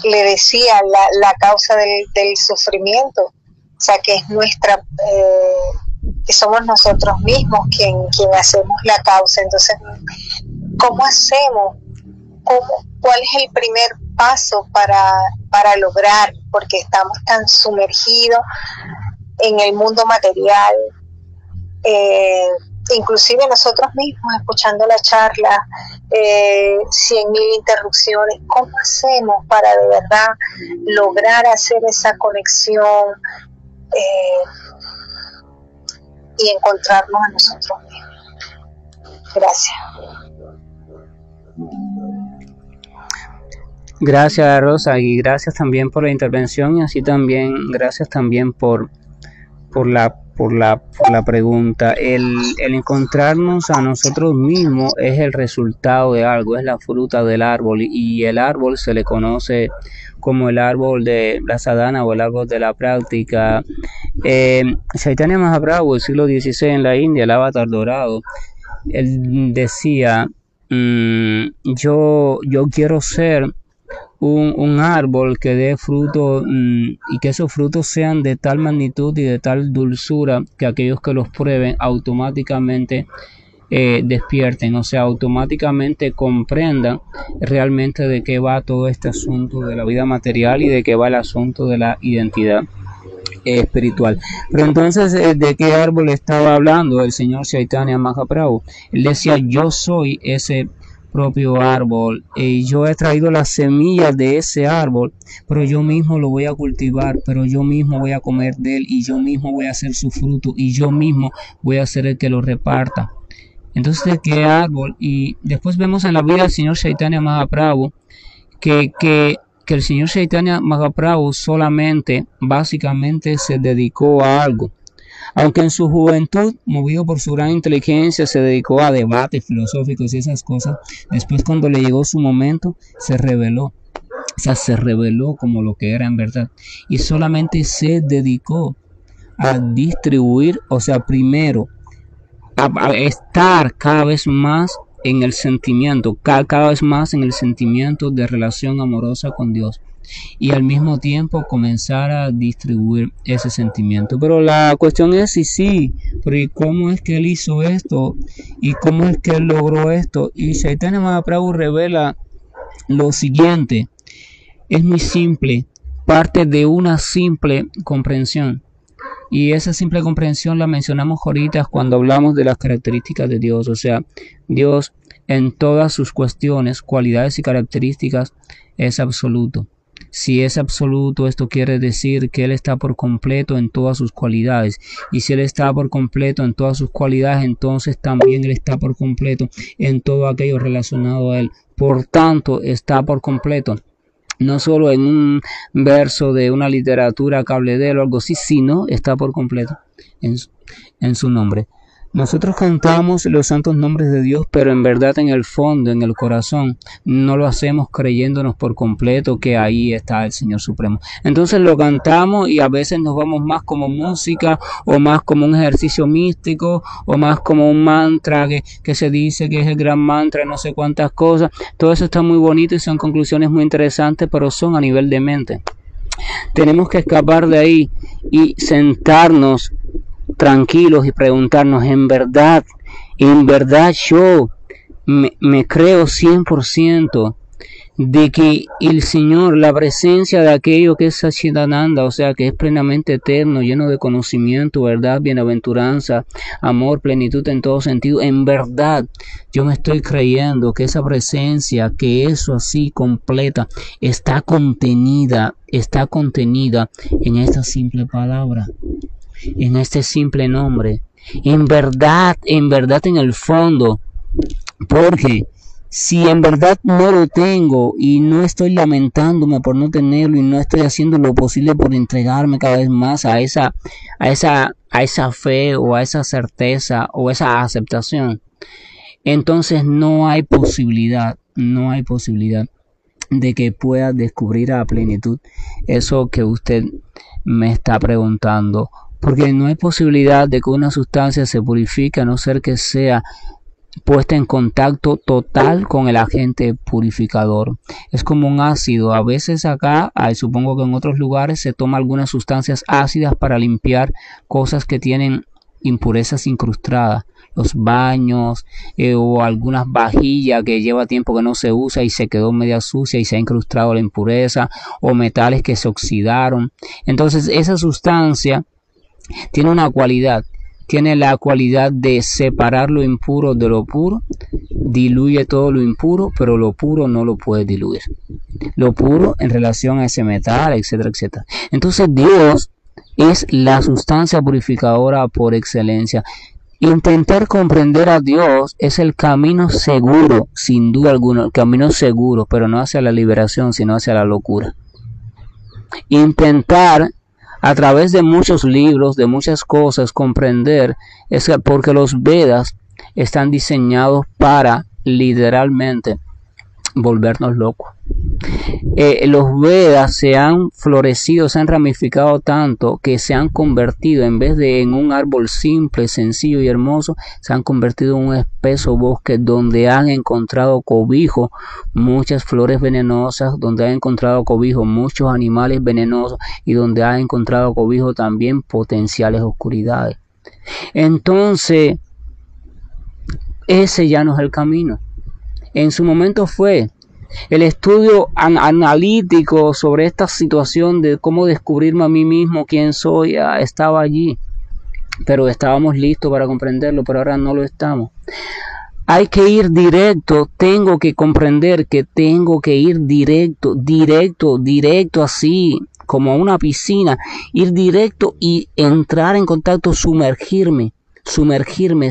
le decía la causa del sufrimiento, o sea, que es que somos nosotros mismos quien hacemos la causa. Entonces, ¿cómo hacemos? ¿Cuál es el primer paso para lograr? Porque estamos tan sumergidos en el mundo material, inclusive nosotros mismos escuchando la charla, 100.000 interrupciones. ¿Cómo hacemos para de verdad lograr hacer esa conexión y encontrarnos a nosotros mismos? Gracias. Gracias, Rosa, y gracias también por la intervención, y así también gracias también por la pregunta. El encontrarnos a nosotros mismos es el resultado de algo, es la fruta del árbol, y el árbol se le conoce como el árbol de la sadhana o el árbol de la práctica. Chaitanya Mahaprabhu, el siglo XVI en la India, el avatar dorado, él decía, yo quiero ser un árbol que dé fruto, y que esos frutos sean de tal magnitud y de tal dulzura que aquellos que los prueben automáticamente despierten, o sea, automáticamente comprendan realmente de qué va todo este asunto de la vida material y de qué va el asunto de la identidad espiritual. Pero entonces, ¿de qué árbol estaba hablando el señor Chaitanya Mahaprabhu? Él decía, yo soy ese propio árbol, y yo he traído las semillas de ese árbol, pero yo mismo lo voy a cultivar, pero yo mismo voy a comer de él, y yo mismo voy a hacer su fruto, y yo mismo voy a ser el que lo reparta. Entonces, ¿de qué árbol? Y después vemos en la vida del señor Chaitanya Mahaprabhu que el señor Chaitanya Mahaprabhu solamente, básicamente, se dedicó a algo. Aunque en su juventud, movido por su gran inteligencia, se dedicó a debates filosóficos y esas cosas, después cuando le llegó su momento, se reveló. O sea, se reveló como lo que era en verdad. Y solamente se dedicó a distribuir, o sea, primero, a estar cada vez más en el sentimiento, cada vez más en el sentimiento de relación amorosa con Dios, y al mismo tiempo comenzar a distribuir ese sentimiento. Pero la cuestión es sí, pero ¿y cómo es que él hizo esto? ¿Y cómo es que él logró esto? Y Chaitanya Mahaprabhu revela lo siguiente: es muy simple, parte de una simple comprensión. Y esa simple comprensión la mencionamos ahorita cuando hablamos de las características de Dios. O sea, Dios en todas sus cuestiones, cualidades y características es absoluto. Si es absoluto, esto quiere decir que Él está por completo en todas sus cualidades. Y si Él está por completo en todas sus cualidades, entonces también Él está por completo en todo aquello relacionado a Él. Por tanto, está por completo, no solo en un verso de una literatura cable de él o algo así, sino está por completo en su nombre. Nosotros cantamos los santos nombres de Dios, pero en verdad en el fondo, en el corazón, no lo hacemos creyéndonos por completo que ahí está el Señor Supremo. Entonces lo cantamos y a veces nos vamos más como música o más como un ejercicio místico o más como un mantra que se dice que es el gran mantra, no sé cuántas cosas. Todo eso está muy bonito y son conclusiones muy interesantes, pero son a nivel de mente. Tenemos que escapar de ahí y sentarnos tranquilos y preguntarnos, en verdad yo me creo 100% de que el Señor, la presencia de aquello que es Satchidananda, o sea, que es plenamente eterno, lleno de conocimiento, verdad, bienaventuranza, amor, plenitud en todo sentido, en verdad yo me estoy creyendo que esa presencia, que eso así completa, está contenida en esta simple palabra, en este simple nombre, en verdad en el fondo, porque si en verdad no lo tengo y no estoy lamentándome por no tenerlo y no estoy haciendo lo posible por entregarme cada vez más a esa fe o a esa certeza o esa aceptación, entonces no hay posibilidad de que pueda descubrir a plenitud eso que usted me está preguntando, porque no hay posibilidad de que una sustancia se purifique a no ser que sea puesta en contacto total con el agente purificador. Es como un ácido. A veces acá, supongo que en otros lugares se toma algunas sustancias ácidas para limpiar cosas que tienen impurezas incrustadas, los baños o algunas vajillas que lleva tiempo que no se usa y se quedó media sucia y se ha incrustado la impureza, o metales que se oxidaron. Entonces esa sustancia tiene una cualidad, tiene la cualidad de separar lo impuro de lo puro, diluye todo lo impuro, pero lo puro no lo puede diluir. Lo puro en relación a ese metal, etcétera, etcétera. Entonces Dios es la sustancia purificadora por excelencia. Intentar comprender a Dios es el camino seguro, sin duda alguna, el camino seguro, pero no hacia la liberación, sino hacia la locura. Intentar a través de muchos libros, de muchas cosas, comprender, es porque los Vedas están diseñados para literalmente volvernos locos. Los Vedas se han florecido, se han ramificado tanto que se han convertido, en vez de en un árbol simple, sencillo y hermoso, se han convertido en un espeso bosque donde han encontrado cobijo muchas flores venenosas, donde han encontrado cobijo muchos animales venenosos y donde han encontrado cobijo también potenciales oscuridades. Entonces, ese ya no es el camino. En su momento fue el estudio analítico sobre esta situación de cómo descubrirme a mí mismo, quién soy, estaba allí, pero estábamos listos para comprenderlo, pero ahora no lo estamos. Hay que ir directo, tengo que comprender que tengo que ir directo, así como a una piscina, ir directo y entrar en contacto, sumergirme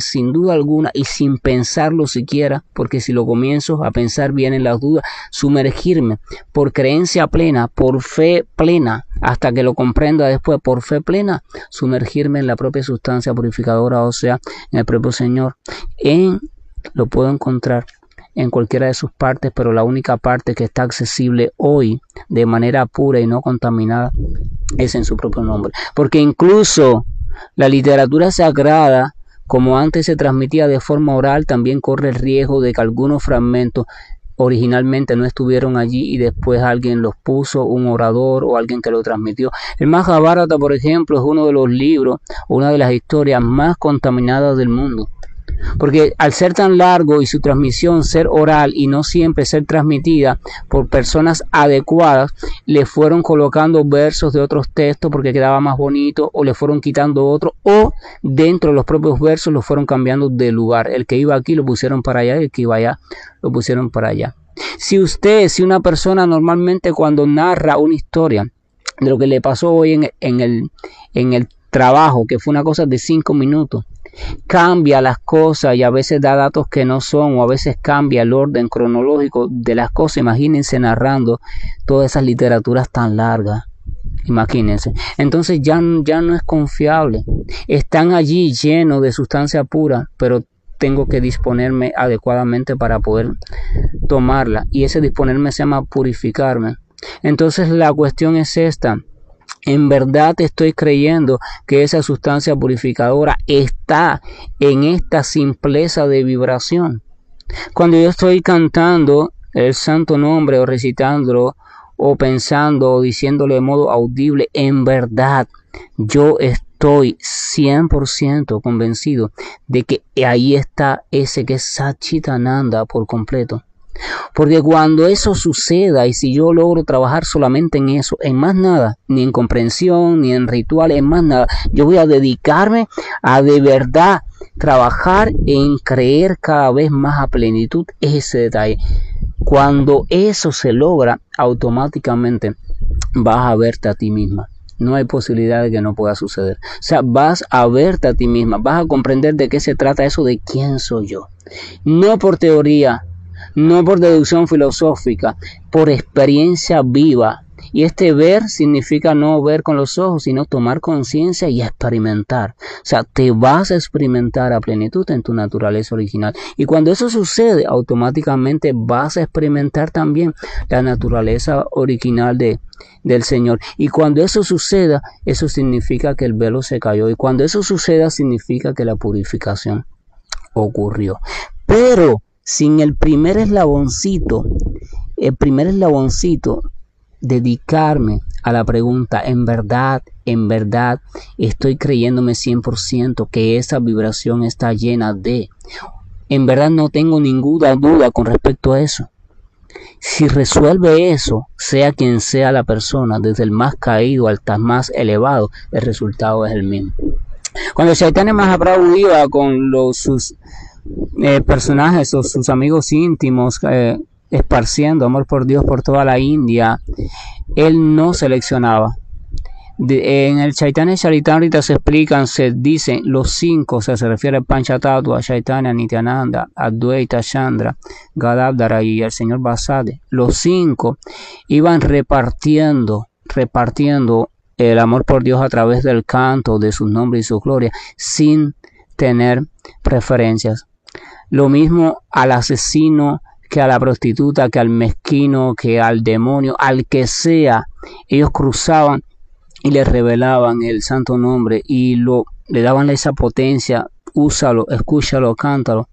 sin duda alguna y sin pensarlo siquiera, porque si lo comienzo a pensar vienen las dudas, sumergirme por creencia plena, por fe plena, hasta que lo comprenda después, por fe plena, sumergirme en la propia sustancia purificadora, o sea, en el propio Señor. Lo puedo encontrar en cualquiera de sus partes, pero la única parte que está accesible hoy de manera pura y no contaminada es en su propio nombre, porque incluso la literatura sagrada, como antes se transmitía de forma oral, también corre el riesgo de que algunos fragmentos originalmente no estuvieron allí y después alguien los puso, un orador o alguien que lo transmitió. El Majábharata, por ejemplo, es uno de los libros, una de las historias más contaminadas del mundo. Porque al ser tan largo y su transmisión ser oral y no siempre ser transmitida por personas adecuadas, le fueron colocando versos de otros textos porque quedaba más bonito, o le fueron quitando otro, o dentro de los propios versos los fueron cambiando de lugar. El que iba aquí lo pusieron para allá y el que iba allá lo pusieron para allá. Si una persona normalmente cuando narra una historia de lo que le pasó hoy en el trabajo, que fue una cosa de 5 minutos, cambia las cosas y a veces da datos que no son, o a veces cambia el orden cronológico de las cosas, imagínense narrando todas esas literaturas tan largas. Imagínense. Entonces ya no es confiable. Están allí llenos de sustancia pura, pero tengo que disponerme adecuadamente para poder tomarla. Y ese disponerme se llama purificarme. Entonces la cuestión es esta. En verdad estoy creyendo que esa sustancia purificadora está en esta simpleza de vibración. Cuando yo estoy cantando el santo nombre o recitándolo o pensando o diciéndolo de modo audible, en verdad yo estoy 100% convencido de que ahí está ese que es Satchitananda por completo. Porque cuando eso suceda y si yo logro trabajar solamente en eso, en más nada, ni en comprensión, ni en ritual, en más nada, yo voy a dedicarme a de verdad trabajar en creer cada vez más a plenitud ese detalle. Cuando eso se logra, automáticamente vas a verte a ti misma. No hay posibilidad de que no pueda suceder. O sea, vas a verte a ti misma, vas a comprender de qué se trata eso de quién soy yo. No por teoría, no por deducción filosófica, por experiencia viva. Y este ver significa no ver con los ojos, sino tomar conciencia y experimentar. O sea, te vas a experimentar a plenitud en tu naturaleza original. Y cuando eso sucede, automáticamente vas a experimentar también la naturaleza original del Señor. Y cuando eso suceda, eso significa que el velo se cayó. Y cuando eso suceda, significa que la purificación ocurrió. Pero sin el primer eslaboncito, dedicarme a la pregunta, en verdad, estoy creyéndome 100% que esa vibración está llena de, en verdad no tengo ninguna duda con respecto a eso. Si resuelve eso, sea quien sea la persona, desde el más caído hasta el más elevado, el resultado es el mismo. Cuando Chaitanya Mahaprabhu iba con sus personajes o sus amigos íntimos esparciendo amor por Dios por toda la India, él no seleccionaba. En el Chaitanya Charitamrita se explican, se dicen los 5, o sea, se refiere al Panchatattva, Chaitanya, Nityananda, Advaita, Chandra, Gadadhara y el señor Vasade. Los 5 iban repartiendo el amor por Dios a través del canto de sus nombres y su gloria, sin tener preferencias. Lo mismo al asesino, que a la prostituta, que al mezquino, que al demonio, al que sea. Ellos cruzaban y le revelaban el santo nombre y le daban esa potencia, úsalo, escúchalo, cántalo.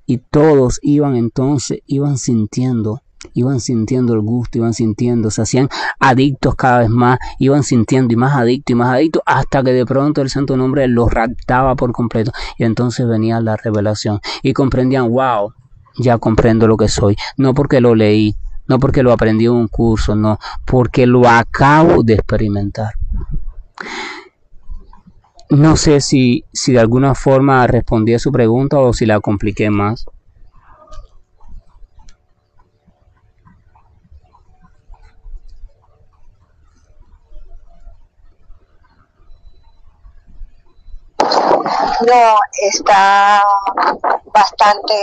Y todos iban sintiendo el gusto, se hacían adictos cada vez más, iban sintiendo y más adictos, hasta que de pronto el santo nombre los raptaba por completo. Y entonces venía la revelación y comprendían, wow, ya comprendo lo que soy, no porque lo leí, no porque lo aprendí en un curso, no, porque lo acabo de experimentar. No sé si de alguna forma respondí a su pregunta o si la compliqué más. No, está bastante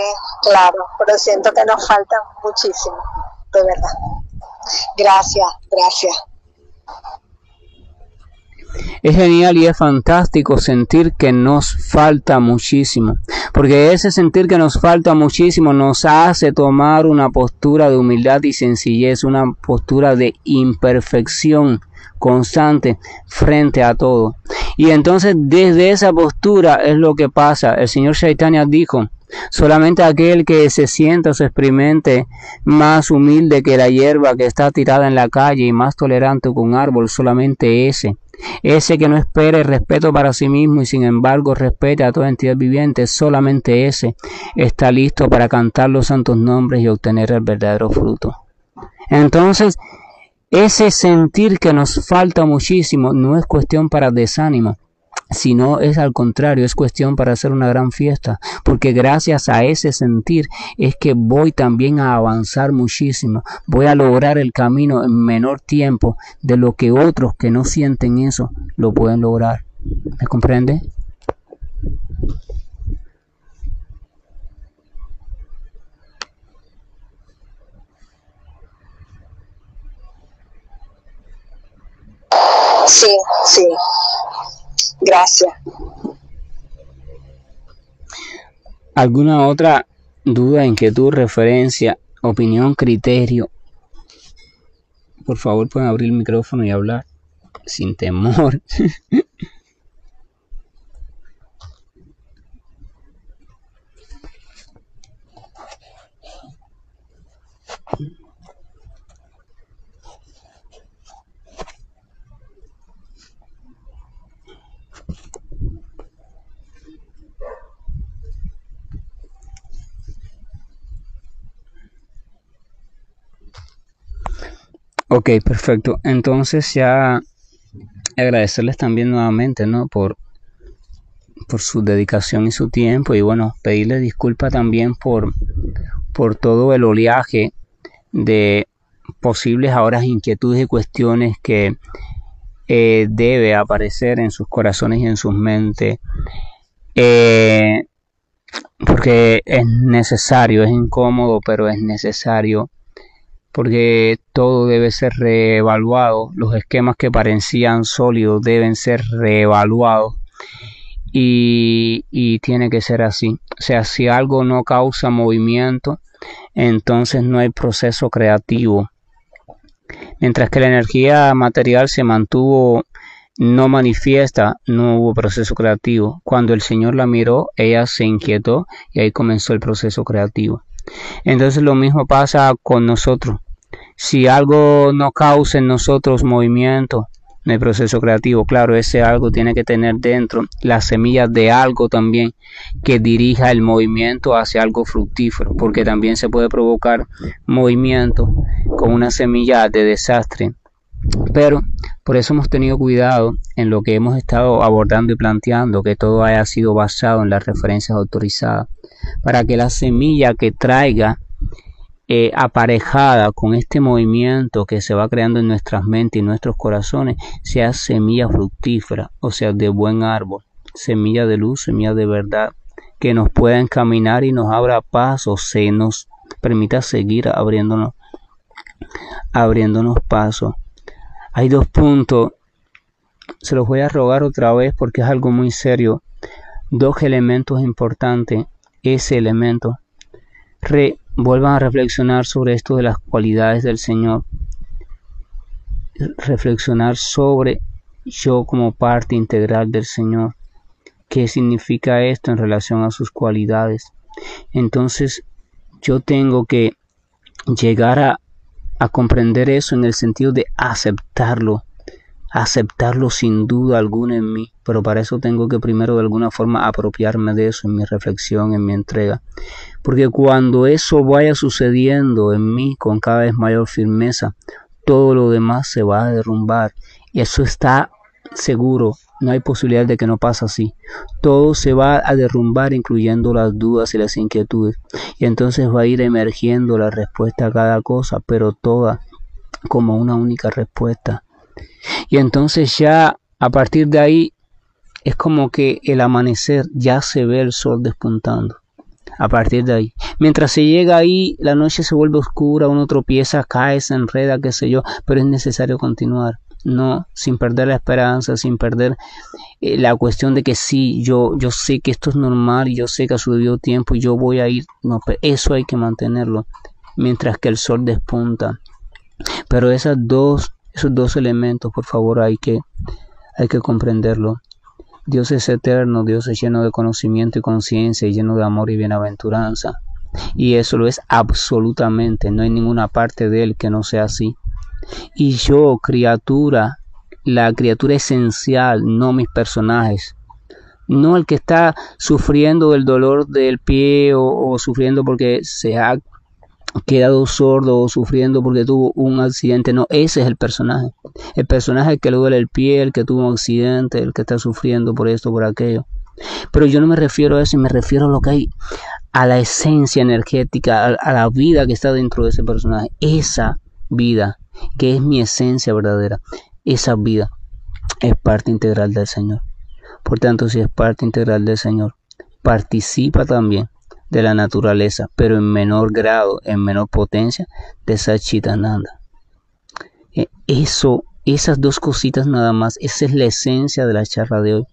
claro, pero siento que nos falta muchísimo, de verdad. Gracias. Es genial y es fantástico sentir que nos falta muchísimo, porque ese sentir que nos falta muchísimo nos hace tomar una postura de humildad y sencillez, una postura de imperfección constante frente a todo. Y entonces desde esa postura es lo que pasa. El señor Chaitanya dijo, solamente aquel que se sienta o se experimente más humilde que la hierba que está tirada en la calle y más tolerante que un árbol, solamente ese que no espere respeto para sí mismo y sin embargo respete a toda entidad viviente, solamente ese está listo para cantar los santos nombres y obtener el verdadero fruto. Entonces, ese sentir que nos falta muchísimo no es cuestión para desánimo, sino es al contrario, es cuestión para hacer una gran fiesta, porque gracias a ese sentir es que voy también a avanzar muchísimo, voy a lograr el camino en menor tiempo de lo que otros que no sienten eso lo pueden lograr. ¿Me comprende? Sí, sí. Gracias. ¿Alguna otra duda, inquietud, referencia, opinión, criterio? Por favor, pueden abrir el micrófono y hablar sin temor. Ok, perfecto. Entonces ya agradecerles también nuevamente, ¿no? Por su dedicación y su tiempo, y bueno, pedirles disculpas también por todo el oleaje de posibles ahora inquietudes y cuestiones que debe aparecer en sus corazones y en sus mentes, porque es necesario, es incómodo, pero es necesario, porque todo debe ser reevaluado. Los esquemas que parecían sólidos deben ser reevaluados, y tiene que ser así. O sea, si algo no causa movimiento, entonces no hay proceso creativo. Mientras que la energía material se mantuvo no manifiesta, no hubo proceso creativo. Cuando el Señor la miró, ella se inquietó y ahí comenzó el proceso creativo. Entonces lo mismo pasa con nosotros. Si algo no causa en nosotros movimiento, no hay proceso creativo. Claro, ese algo tiene que tener dentro las semillas de algo también que dirija el movimiento hacia algo fructífero, porque también se puede provocar movimiento con una semilla de desastre. Pero por eso hemos tenido cuidado en lo que hemos estado abordando y planteando, que todo haya sido basado en las referencias autorizadas, para que la semilla que traiga aparejada con este movimiento que se va creando en nuestras mentes y nuestros corazones sea semilla fructífera, o sea, de buen árbol, semilla de luz, semilla de verdad, que nos pueda encaminar y nos abra paso, se nos permita seguir abriéndonos paso. Hay dos puntos, se los voy a rogar otra vez porque es algo muy serio. Dos elementos importantes. Ese elemento, vuelvan a reflexionar sobre esto de las cualidades del Señor. Reflexionar sobre yo como parte integral del Señor. ¿Qué significa esto en relación a sus cualidades? Entonces, yo tengo que llegar a comprender eso en el sentido de aceptarlo sin duda alguna en mí, pero para eso tengo que primero de alguna forma apropiarme de eso en mi reflexión, en mi entrega, porque cuando eso vaya sucediendo en mí con cada vez mayor firmeza, todo lo demás se va a derrumbar, y eso está seguro. No hay posibilidad de que no pase así. Todo se va a derrumbar, incluyendo las dudas y las inquietudes. Y entonces va a ir emergiendo la respuesta a cada cosa, pero toda como una única respuesta. Y entonces ya a partir de ahí es como que el amanecer, ya se ve el sol despuntando. A partir de ahí, mientras se llega ahí, la noche se vuelve oscura, uno tropieza, cae, se enreda, qué sé yo, pero es necesario continuar. No, sin perder la esperanza, sin perder la cuestión de que sí, yo sé que esto es normal y yo sé que a su debido tiempo yo voy a ir. No, pero eso hay que mantenerlo mientras que el sol despunta. Pero esos dos elementos, por favor, hay que comprenderlo. Dios es eterno, Dios es lleno de conocimiento y conciencia y lleno de amor y bienaventuranza. Y eso lo es absolutamente, no hay ninguna parte de él que no sea así. Y yo, criatura, la criatura esencial, no mis personajes, no el que está sufriendo del dolor del pie o sufriendo porque se ha quedado sordo o sufriendo porque tuvo un accidente. No, ese es el personaje el que le duele el pie, el que tuvo un accidente, el que está sufriendo por esto, por aquello. Pero yo no me refiero a eso, me refiero a lo que hay, a la esencia energética, a la vida que está dentro de ese personaje, esa vida que es mi esencia verdadera. Esa vida es parte integral del Señor. Por tanto, si es parte integral del Señor, participa también de la naturaleza, pero en menor grado, en menor potencia, de Satchitananda. Eso Esas dos cositas nada más, esa es la esencia de la charla de hoy.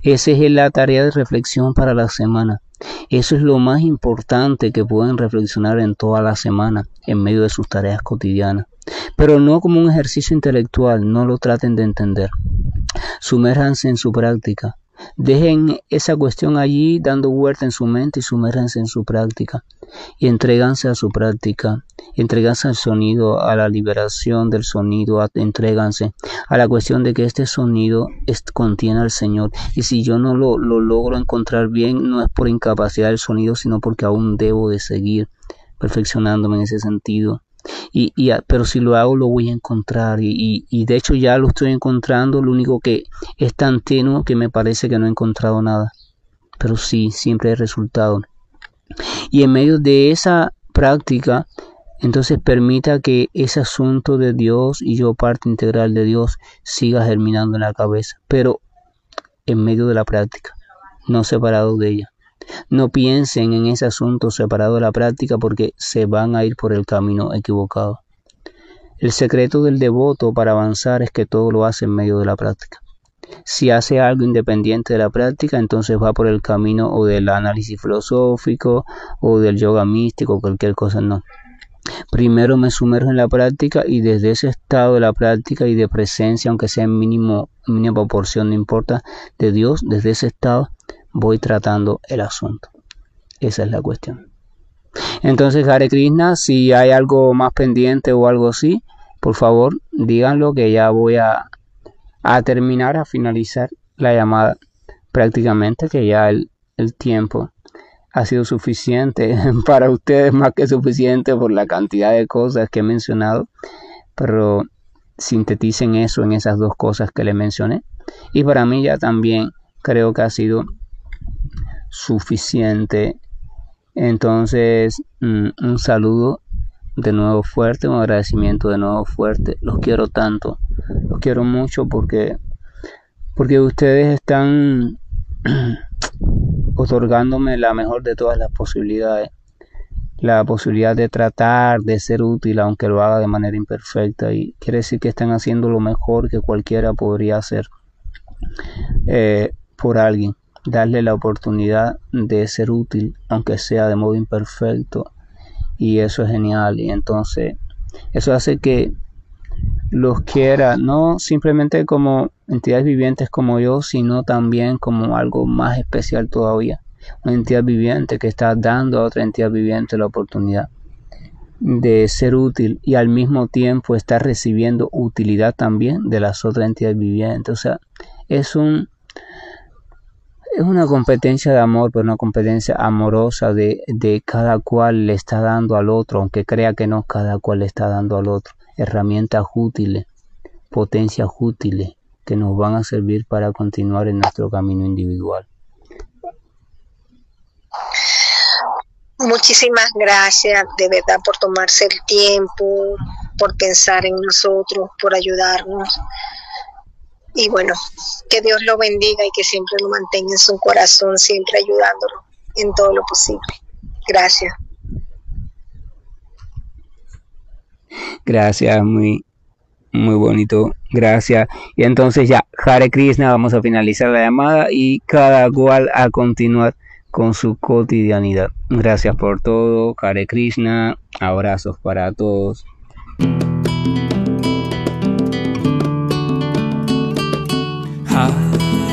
Esa es la tarea de reflexión para la semana. Eso es lo más importante que pueden reflexionar en toda la semana, en medio de sus tareas cotidianas. Pero no como un ejercicio intelectual, no lo traten de entender. Sumérjanse en su práctica. Dejen esa cuestión allí dando vuelta en su mente y sumérjanse en su práctica. Y entréganse a su práctica. Entréganse al sonido, a la liberación del sonido. Entréganse a la cuestión de que este sonido contiene al Señor. Y si yo no lo logro encontrar bien, no es por incapacidad del sonido, sino porque aún debo de seguir perfeccionándome en ese sentido. Pero si lo hago lo voy a encontrar y de hecho ya lo estoy encontrando. Lo único que es tan tenue que me parece que no he encontrado nada, pero sí, siempre hay resultado. Y en medio de esa práctica, entonces permita que ese asunto de Dios y yo parte integral de Dios siga germinando en la cabeza, pero en medio de la práctica, no separado de ella. No piensen en ese asunto separado de la práctica porque se van a ir por el camino equivocado. El secreto del devoto para avanzar es que todo lo hace en medio de la práctica. Si hace algo independiente de la práctica, entonces va por el camino o del análisis filosófico o del yoga místico, cualquier cosa. No. Primero me sumerjo en la práctica y desde ese estado de la práctica y de presencia, aunque sea en mínima proporción, no importa, de Dios, desde ese estado voy tratando el asunto. Esa es la cuestión. Entonces, Hare Krishna, si hay algo más pendiente o algo así, por favor, díganlo, que ya voy a terminar, a finalizar la llamada prácticamente, que ya el tiempo ha sido suficiente para ustedes, más que suficiente por la cantidad de cosas que he mencionado, pero sinteticen eso en esas dos cosas que le mencioné, y para mí ya también creo que ha sido suficiente. Entonces, un saludo de nuevo fuerte, un agradecimiento de nuevo fuerte. Los quiero tanto, los quiero mucho porque ustedes están otorgándome la mejor de todas las posibilidades, la posibilidad de tratar de ser útil, aunque lo haga de manera imperfecta, y quiere decir que están haciendo lo mejor que cualquiera podría hacer por alguien. Darle la oportunidad de ser útil, aunque sea de modo imperfecto, y eso es genial. Y entonces eso hace que los quiera, no simplemente como entidades vivientes como yo, sino también como algo más especial todavía, una entidad viviente que está dando a otra entidad viviente la oportunidad de ser útil y al mismo tiempo está recibiendo utilidad también de las otras entidades vivientes. O sea, es una competencia de amor, pero una competencia amorosa de cada cual le está dando al otro, aunque crea que no, cada cual le está dando al otro herramientas útiles, potencias útiles que nos van a servir para continuar en nuestro camino individual. Muchísimas gracias de verdad por tomarse el tiempo, por pensar en nosotros, por ayudarnos. Y bueno, que Dios lo bendiga y que siempre lo mantenga en su corazón, siempre ayudándolo en todo lo posible. Gracias. Gracias, muy bonito. Gracias. Y entonces ya, Hare Krishna, vamos a finalizar la llamada y cada cual a continuar con su cotidianidad. Gracias por todo. Hare Krishna. Abrazos para todos.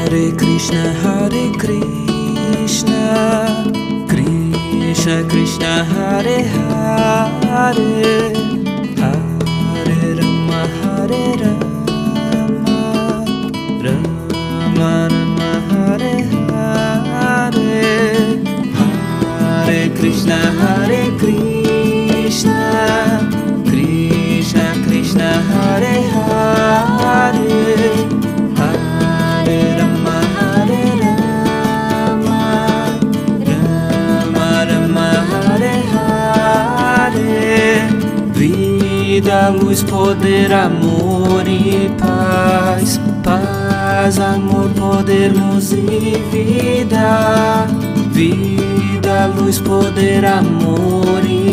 Hare Krishna, Krishna Krishna, Hare Hare, Hare Rama, Rama Rama, Hare Hare, Hare Krishna, Krishna Krishna, Hare Hare. Vida, luz, poder, amor e paz. Paz, amor, poder, luz e vida. Vida, luz, poder, amor e